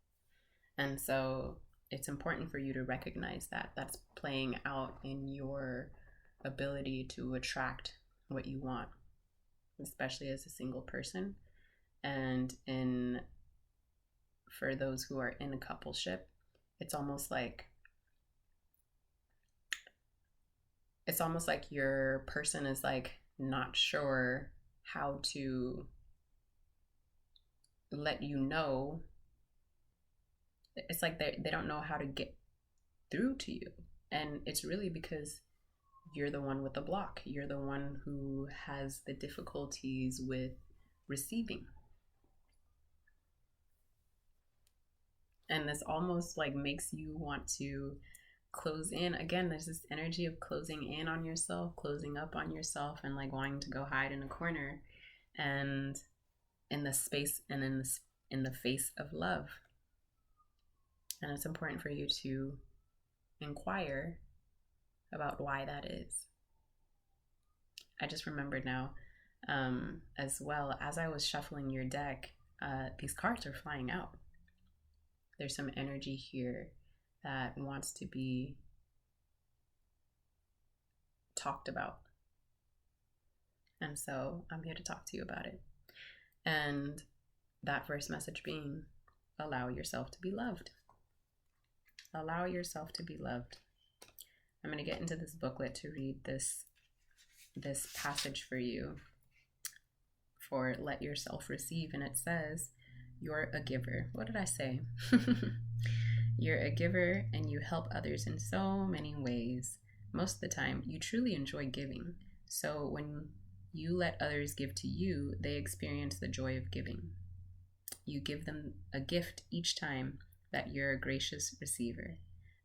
And so it's important for you to recognize that that's playing out in your ability to attract what you want, especially as a single person. And in for those who are in a coupleship, it's almost like your person is like not sure how to let you know. It's like they don't know how to get through to you. And it's really because you're the one with the block. You're the one who has the difficulties with receiving. And this almost like makes you want to close in. Again, there's this energy of closing in on yourself, closing up on yourself, and like wanting to go hide in a corner and in the space and in the face of love. And it's important for you to inquire about why that is. I just remembered now, as well, as I was shuffling your deck, these cards are flying out. There's some energy here that wants to be talked about. And so I'm here to talk to you about it. And that first message being, allow yourself to be loved. Allow yourself to be loved. I'm going to get into this booklet to read this passage for you for Let Yourself Receive. And it says, you're a giver. What did I say? You're a giver and you help others in so many ways. Most of the time, you truly enjoy giving. So when you let others give to you, they experience the joy of giving. You give them a gift each time that you're a gracious receiver.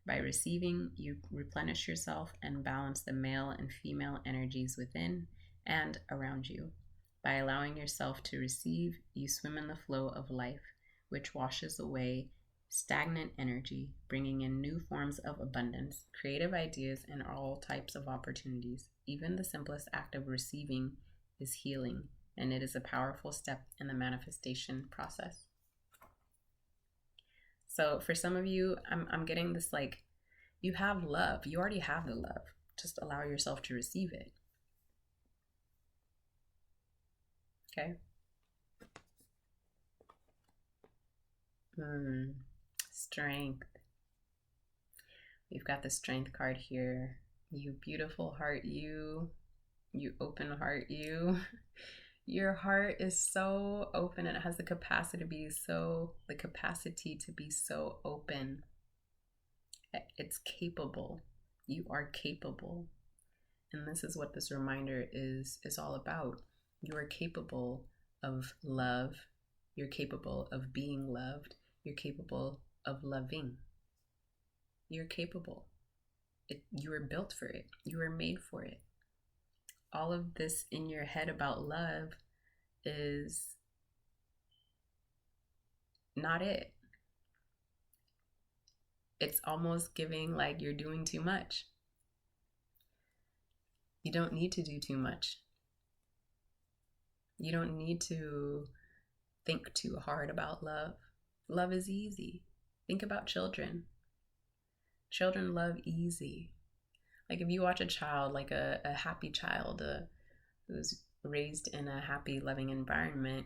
By receiving, you replenish yourself and balance the male and female energies within and around you. By allowing yourself to receive, you swim in the flow of life, which washes away stagnant energy, bringing in new forms of abundance, creative ideas, and all types of opportunities. Even the simplest act of receiving is healing, and it is a powerful step in the manifestation process. So for some of you, I'm getting this like, you have love. You already have the love. Just allow yourself to receive it. Okay. Strength. We've got the strength card here. You beautiful heart, you open heart, you. Your heart is so open and it has the capacity to be so open. It's capable. You are capable. And this is what this reminder is all about. You are capable of love. You're capable of being loved. You're capable of loving. You're capable. You were built for it. You were made for it. All of this in your head about love is not it. It's almost giving like you're doing too much. You don't need to do too much. You don't need to think too hard about love. Love is easy. Think about children. Children love easy. Like if you watch a child, like a happy child who's raised in a happy, loving environment,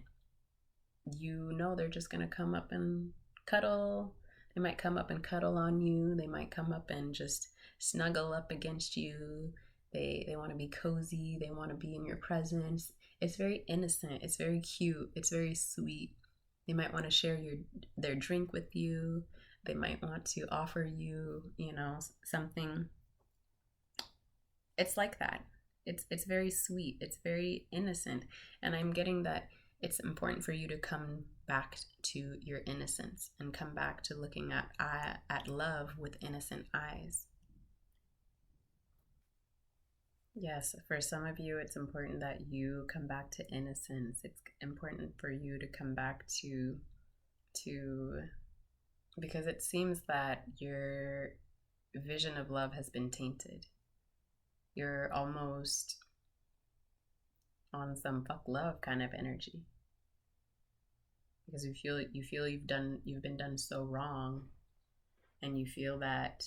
you know they're just going to come up and cuddle. They might come up and cuddle on you. They might come up and just snuggle up against you. They want to be cozy. They want to be in your presence. It's very innocent. It's very cute. It's very sweet. They might want to share their drink with you. They might want to offer you, something. It's like that. It's very sweet. It's very innocent. And I'm getting that it's important for you to come back to your innocence and come back to looking at love with innocent eyes. Yes, for some of you, it's important that you come back to innocence. It's important for you to come back to because it seems that your vision of love has been tainted. You're almost on some fuck love kind of energy because you feel you've been done so wrong, and you feel that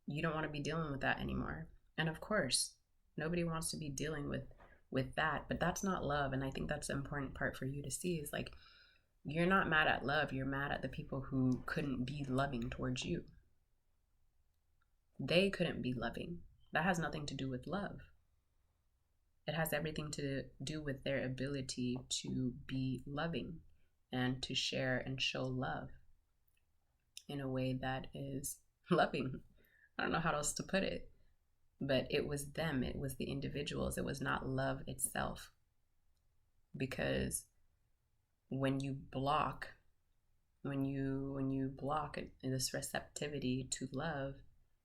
you don't want to be dealing with that anymore. And of course, nobody wants to be dealing with that, but that's not love. And I think that's the important part for you to see is like, you're not mad at love, you're mad at the people who couldn't be loving towards you. They couldn't be loving. That has nothing to do with love. It has everything to do with their ability to be loving and to share and show love in a way that is loving. I don't know how else to put it, but it was them. It was the individuals. It was not love itself. Because when you block this receptivity to love,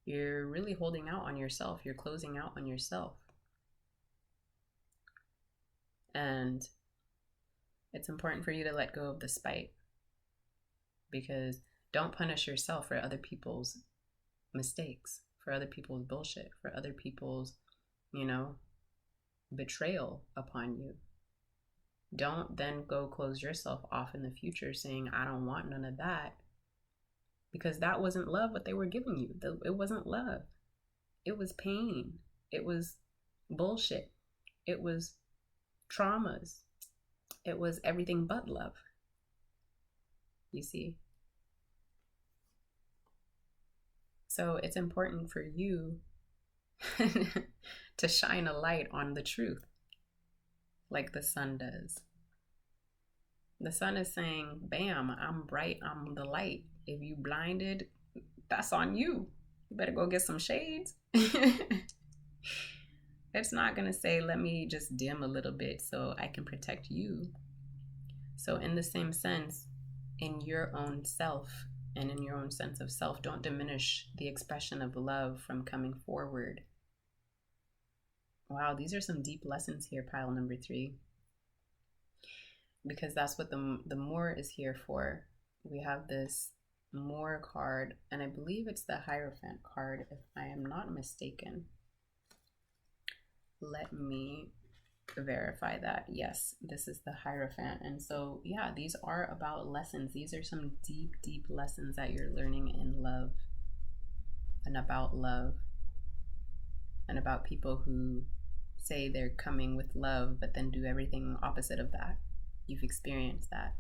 you're really holding out on yourself. You're closing out on yourself. And it's important for you to let go of the spite, because don't punish yourself for other people's mistakes, for other people's bullshit, for other people's, betrayal upon you. Don't then go close yourself off in the future saying, I don't want none of that, because that wasn't love what they were giving you. It wasn't love. It was pain. It was bullshit. It was traumas. It was everything but love. You see? So it's important for you to shine a light on the truth, like the sun does. The sun is saying, bam, I'm bright, I'm the light. If you blinded, that's on you. You better go get some shades. It's not going to say, let me just dim a little bit so I can protect you. So in the same sense, in your own self and in your own sense of self, don't diminish the expression of love from coming forward. Wow, these are some deep lessons here, pile number 3. Because that's what the more is here for. We have this more card, and I believe it's the Hierophant card, if I am not mistaken. Let me verify that. Yes, this is the Hierophant. And so, yeah, these are about lessons. These are some deep, deep lessons that you're learning in love and about people who say they're coming with love, but then do everything opposite of that. You've experienced that.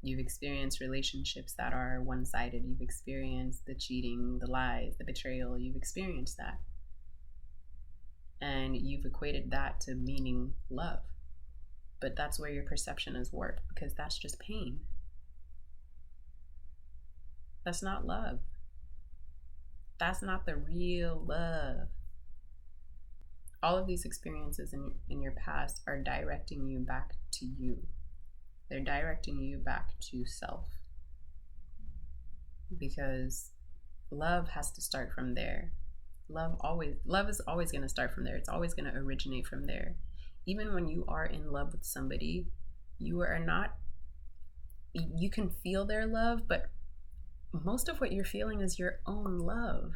You've experienced relationships that are one-sided. You've experienced the cheating, the lies, the betrayal. You've experienced that. And you've equated that to meaning love. But that's where your perception is warped, because that's just pain. That's not love. That's not the real love. All of these experiences in your past are directing you back to you. They're directing you back to self. Because love has to start from there. Love is always going to start from there. It's always going to originate from there. Even when you are in love with somebody, you can feel their love, but most of what you're feeling is your own love.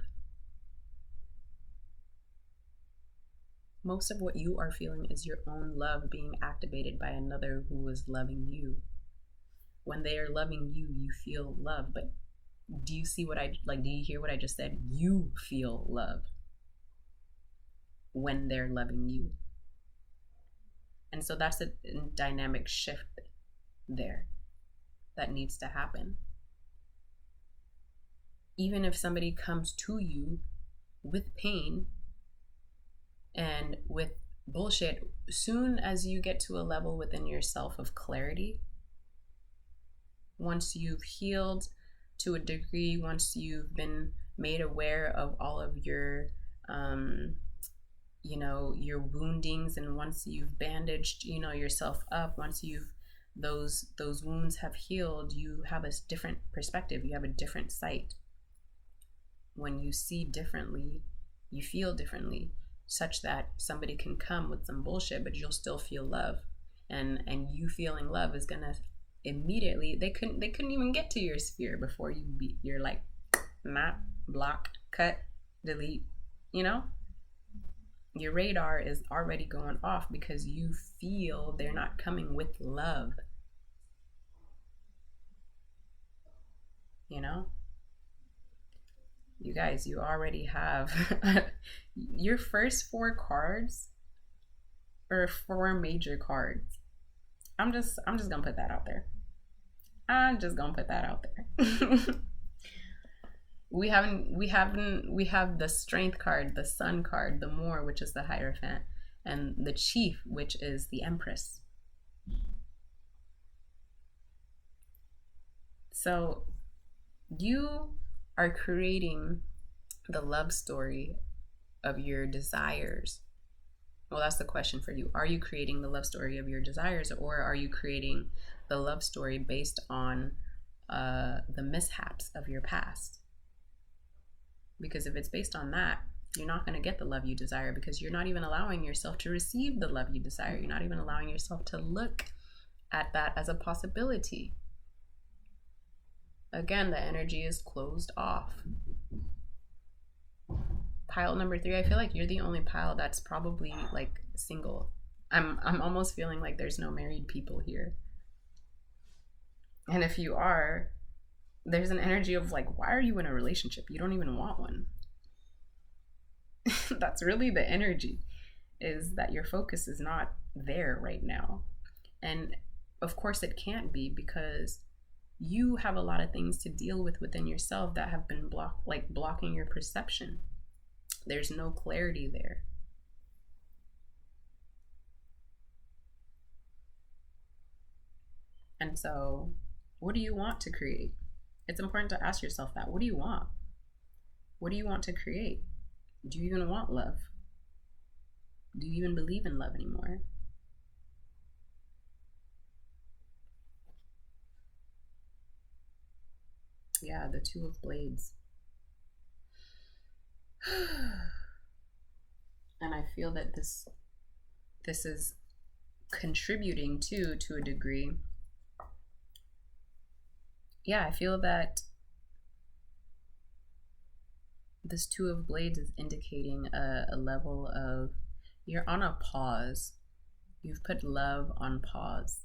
Most of what you are feeling is your own love being activated by another who is loving you. When they are loving you, you feel love. But do you see what do you hear what I just said? You feel love when they're loving you. And so that's a dynamic shift there that needs to happen. Even if somebody comes to you with pain and with bullshit. Soon as you get to a level within yourself of clarity, once you've healed to a degree, once you've been made aware of all of your your woundings, and once you've bandaged yourself up, once you've those wounds have healed, you have a different perspective, you have a different sight. When you see differently, you feel differently, such that somebody can come with some bullshit but you'll still feel love. And you feeling love is gonna immediately, they couldn't even get to your sphere before you're like, map, block, cut, delete. Your radar is already going off because you feel they're not coming with love. You guys, you already have your first 4 cards, or 4 major cards. I'm just gonna put that out there. We have the Strength card, the Sun card, the More, which is the Hierophant, and the Chief, which is the Empress. So you are creating the love story of your desires. Well, that's the question for you. Are you creating the love story of your desires, or are you creating the love story based on the mishaps of your past? Because if it's based on that, you're not going to get the love you desire, because you're not even allowing yourself to receive the love you desire. You're not even allowing yourself to look at that as a possibility. Again, the energy is closed off. Pile number 3, I feel like you're the only pile that's probably like single. I'm almost feeling like there's no married people here. And if you are, there's an energy of like, why are you in a relationship? You don't even want one. That's really the energy, is that your focus is not there right now. And of course it can't be, because you have a lot of things to deal with within yourself that have been blocking your perception. There's no clarity there. And so, what do you want to create? It's important to ask yourself that. What do you want? What do you want to create? Do you even want love? Do you even believe in love anymore? Yeah, the 2 of Blades. And I feel that this is contributing to a degree. Yeah, I feel that this 2 of Blades is indicating a level of, you're on a pause. You've put love on pause.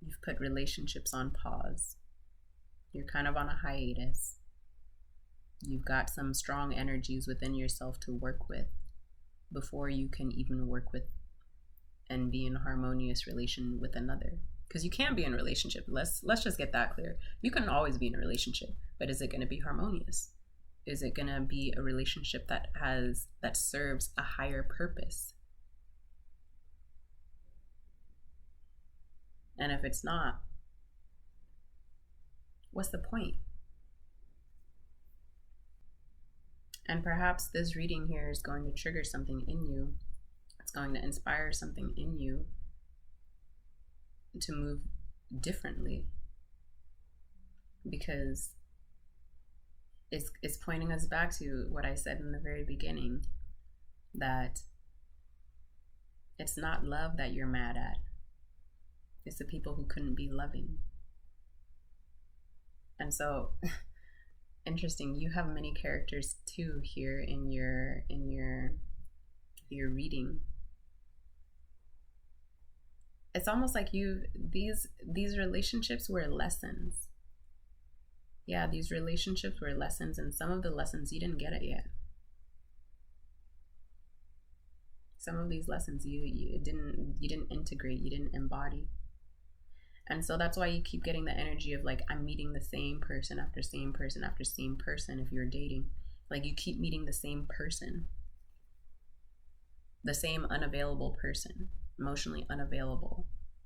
You've put relationships on pause. You're kind of on a hiatus. You've got some strong energies within yourself to work with before you can even work with and be in harmonious relation with another. Because you can be in a relationship. Let's just get that clear. You can always be in a relationship, but is it going to be harmonious? Is it going to be a relationship that serves a higher purpose? And if it's not, what's the point? And perhaps this reading here is going to trigger something in you. It's going to inspire something in you to move differently, because it's pointing us back to what I said in the very beginning, that it's not love that you're mad at. It's the people who couldn't be loving. And so interesting, you have many characters too here in your reading. It's almost like these relationships were lessons. Yeah, these relationships were lessons, and some of the lessons you didn't get it yet. Some of these lessons you didn't integrate, you didn't embody. And so that's why you keep getting the energy of like, I'm meeting the same person after same person after same person. If you're dating, like, you keep meeting the same person. the same unavailable person, emotionally unavailable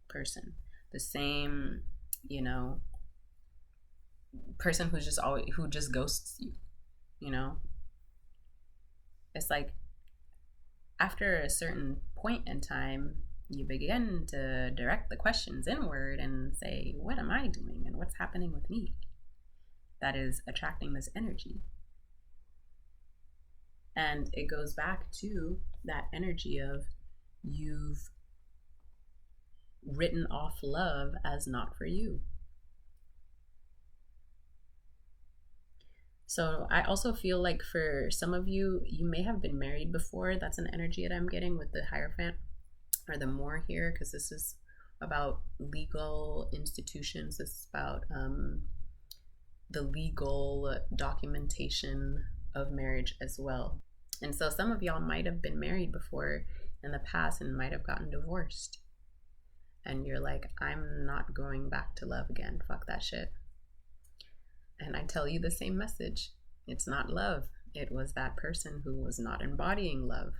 person, the same, you know, person who just ghosts you, you know? It's like after a certain point in time, you begin to direct the questions inward and say, what am I doing and what's happening with me that is attracting this energy? And it goes back to that energy of you've written off love as not for you. So I also feel like for some of you, you may have been married before. That's an energy that I'm getting with the Hierophant or the More here, because this is about legal institutions. This is about the legal documentation of marriage as well. And so some of y'all might have been married before in the past and might have gotten divorced. And you're like, I'm not going back to love again. Fuck that shit. And I tell you the same message. It's not love. It was that person who was not embodying love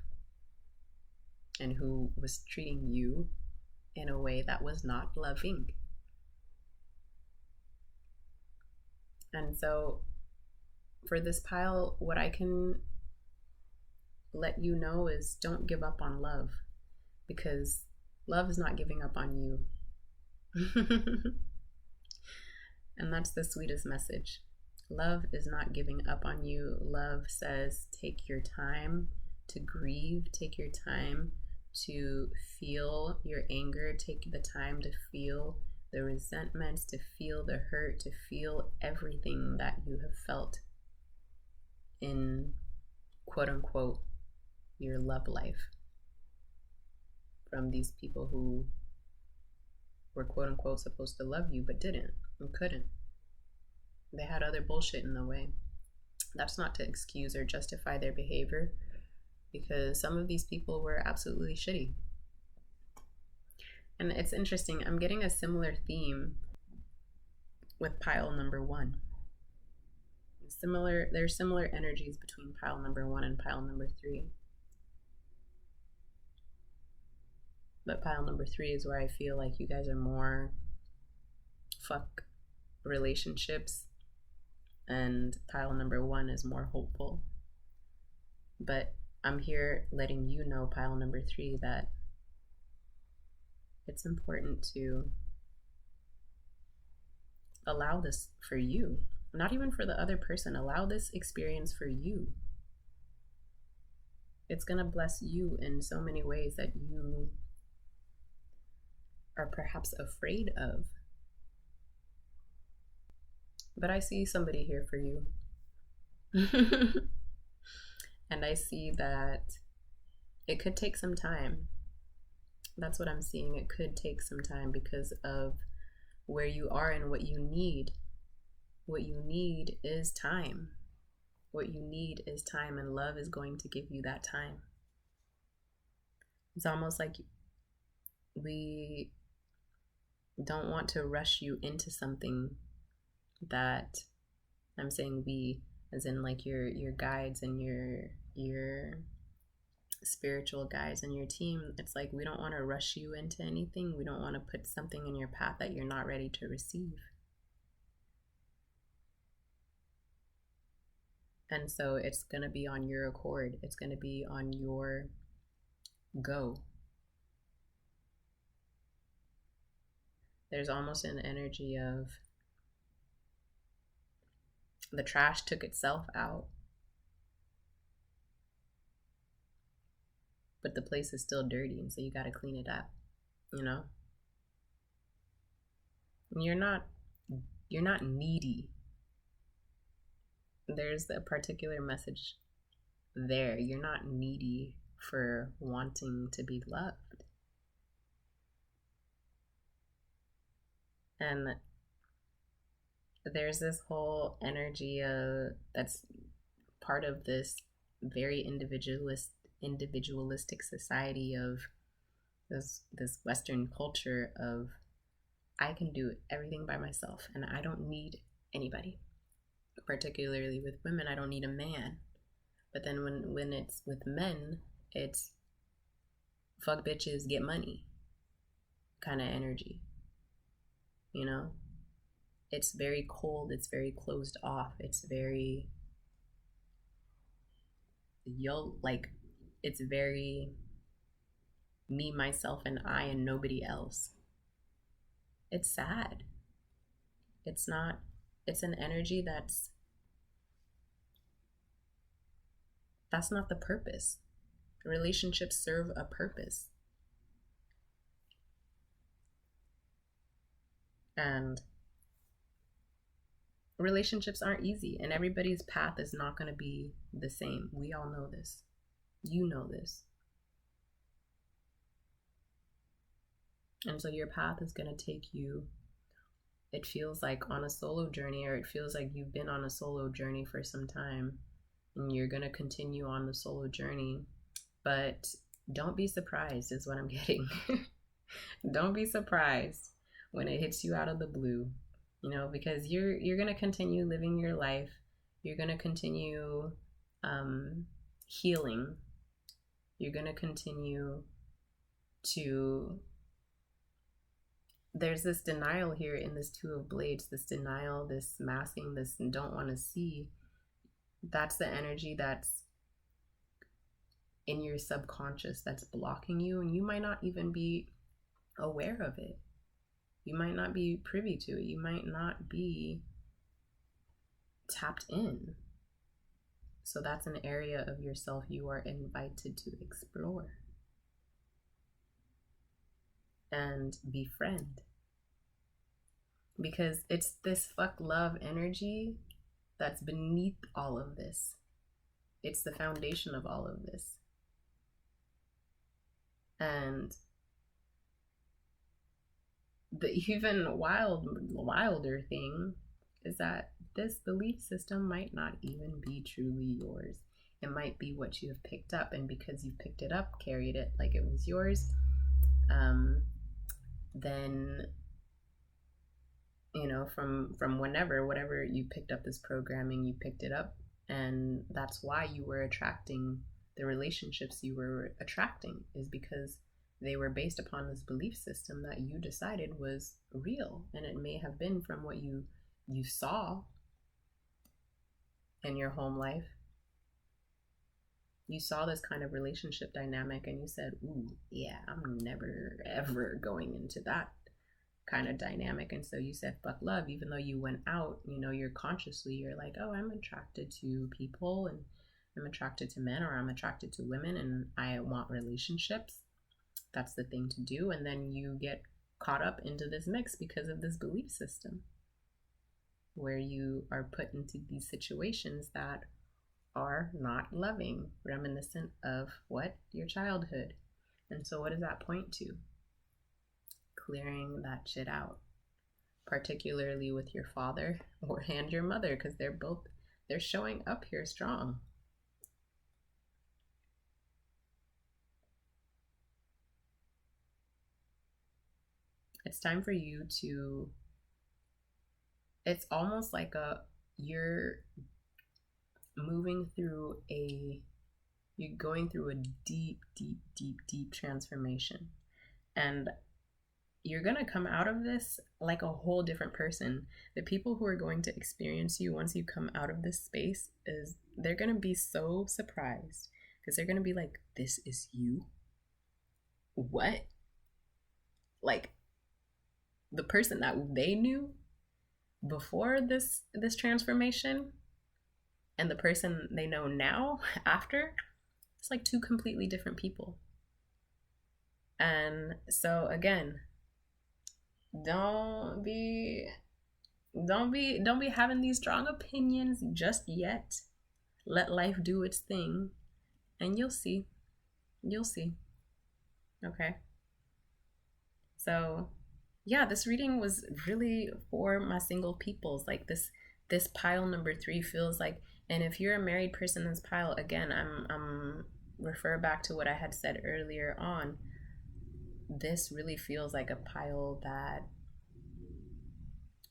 and who was treating you in a way that was not loving. And so for this pile, what I can let you know is don't give up on love, because love is not giving up on you. And that's the sweetest message. Love is not giving up on you. Love says, take your time to grieve, take your time to feel your anger, take the time to feel the resentments, to feel the hurt, to feel everything that you have felt in quote unquote your love life from these people who were quote unquote supposed to love you but didn't and couldn't. They had other bullshit in the way. That's not to excuse or justify their behavior, because some of these people were absolutely shitty. And it's interesting, I'm getting a similar theme with pile number 1. There's similar energies between pile number 1 and pile number 3. But pile number 3 is where I feel like you guys are more fuck relationships, and pile number 1 is more hopeful. But I'm here letting you know, pile number 3, that it's important to allow this for you, not even for the other person. Allow this experience for you. It's gonna bless you in so many ways that you are perhaps afraid of. But I see somebody here for you. And I see that it could take some time. That's what I'm seeing. It could take some time because of where you are and what you need. What you need is time. What you need is time, and love is going to give you that time. It's almost like we don't want to rush you into something that, I'm saying we as in like your guides and your spiritual guides and your team. It's like we don't want to rush you into anything. We don't want to put something in your path that you're not ready to receive. And so it's going to be on your accord. It's going to be on your go. There's almost an energy of the trash took itself out, but the place is still dirty, and so you got to clean it up, you know? And you're not needy. There's a particular message there. You're not needy for wanting to be loved. And there's this whole energy that's part of this very individualistic society of this Western culture of I can do everything by myself and I don't need anybody. Particularly with women, I don't need a man. But then when it's with men, it's fuck bitches, get money kind of energy. You know, it's very cold, it's very closed off, it's very like it's very me, myself, and I, and nobody else. It's sad. It's not, it's an energy that's not the purpose. Relationships serve a purpose. And relationships aren't easy, and everybody's path is not going to be the same. We all know this. You know this. And so your path is going to take you, it feels like, on a solo journey, or it feels like you've been on a solo journey for some time, and you're going to continue on the solo journey. But don't be surprised, is what I'm getting. Don't be surprised when it hits you out of the blue, you know, because you're going to continue living your life. You're going to continue healing. You're going to continue to, there's this denial here in this Two of Blades, this denial, this masking, this don't want to see. That's the energy that's in your subconscious that's blocking you, and you might not even be aware of it. You might not be privy to it. You might not be tapped in. So that's an area of yourself you are invited to explore and befriend. Because it's this fuck love energy that's beneath all of this. It's the foundation of all of this. And the even wilder thing is that this belief system might not even be truly yours. It might be what you have picked up, and because you picked it up, carried it like it was yours, then, you know, from whatever you picked up this programming, you picked it up, and that's why you were attracting the relationships you were attracting, is because they were based upon this belief system that you decided was real. And it may have been from what you saw in your home life. You saw this kind of relationship dynamic and you said, ooh, yeah, I'm never ever going into that kind of dynamic. And so you said fuck love, even though you went out, you know, you're like, oh, I'm attracted to people, and I'm attracted to men, or I'm attracted to women, and I want relationships. That's the thing to do. And then you get caught up into this mix because of this belief system, where you are put into these situations that are not loving, reminiscent of what? Your childhood. And so what does that point to? Clearing that shit out, particularly with your father and your mother, because they're showing up here strong. It's time for you to, it's almost like you're going through a deep transformation. And you're going to come out of this like a whole different person. The people who are going to experience you once you come out of this space, they're going to be so surprised, because they're going to be like, this is you? What? Like, the person that they knew before this transformation and the person they know now after, it's like two completely different people. And so again, don't be having these strong opinions just yet. Let life do its thing, and you'll see. Okay, so yeah, this reading was really for my single peoples. Like this pile number 3 feels like, and if you're a married person in this pile, again, I'm refer back to what I had said earlier on. This really feels like a pile that,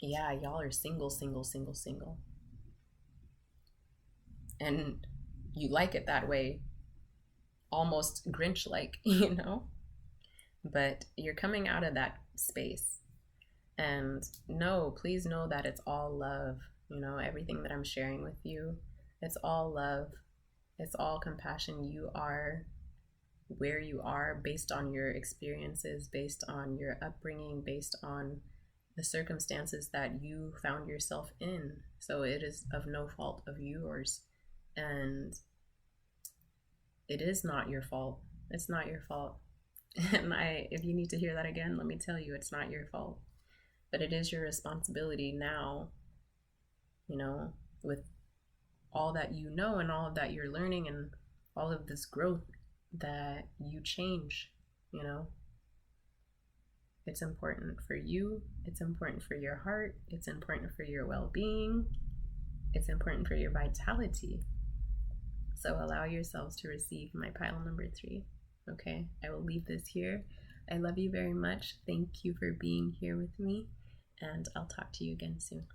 yeah, y'all are single. And you like it that way, almost Grinch-like, you know? but you're coming out of that space. And please know that it's all love. Everything that I'm sharing with you, it's all love. It's all compassion. You are where you are based on your experiences, based on your upbringing, based on the circumstances that you found yourself in. So it is of no fault of yours. And it is not your fault. It's not your fault. And if you need to hear that again, let me tell you, it's not your fault. But it is your responsibility now, with all that you know and all of that you're learning and all of this growth, that you change. It's important for you. It's important for your heart. It's important for your well-being. It's important for your vitality. So allow yourselves to receive my pile number 3. Okay, I will leave this here. I love you very much. Thank you for being here with me, and I'll talk to you again soon.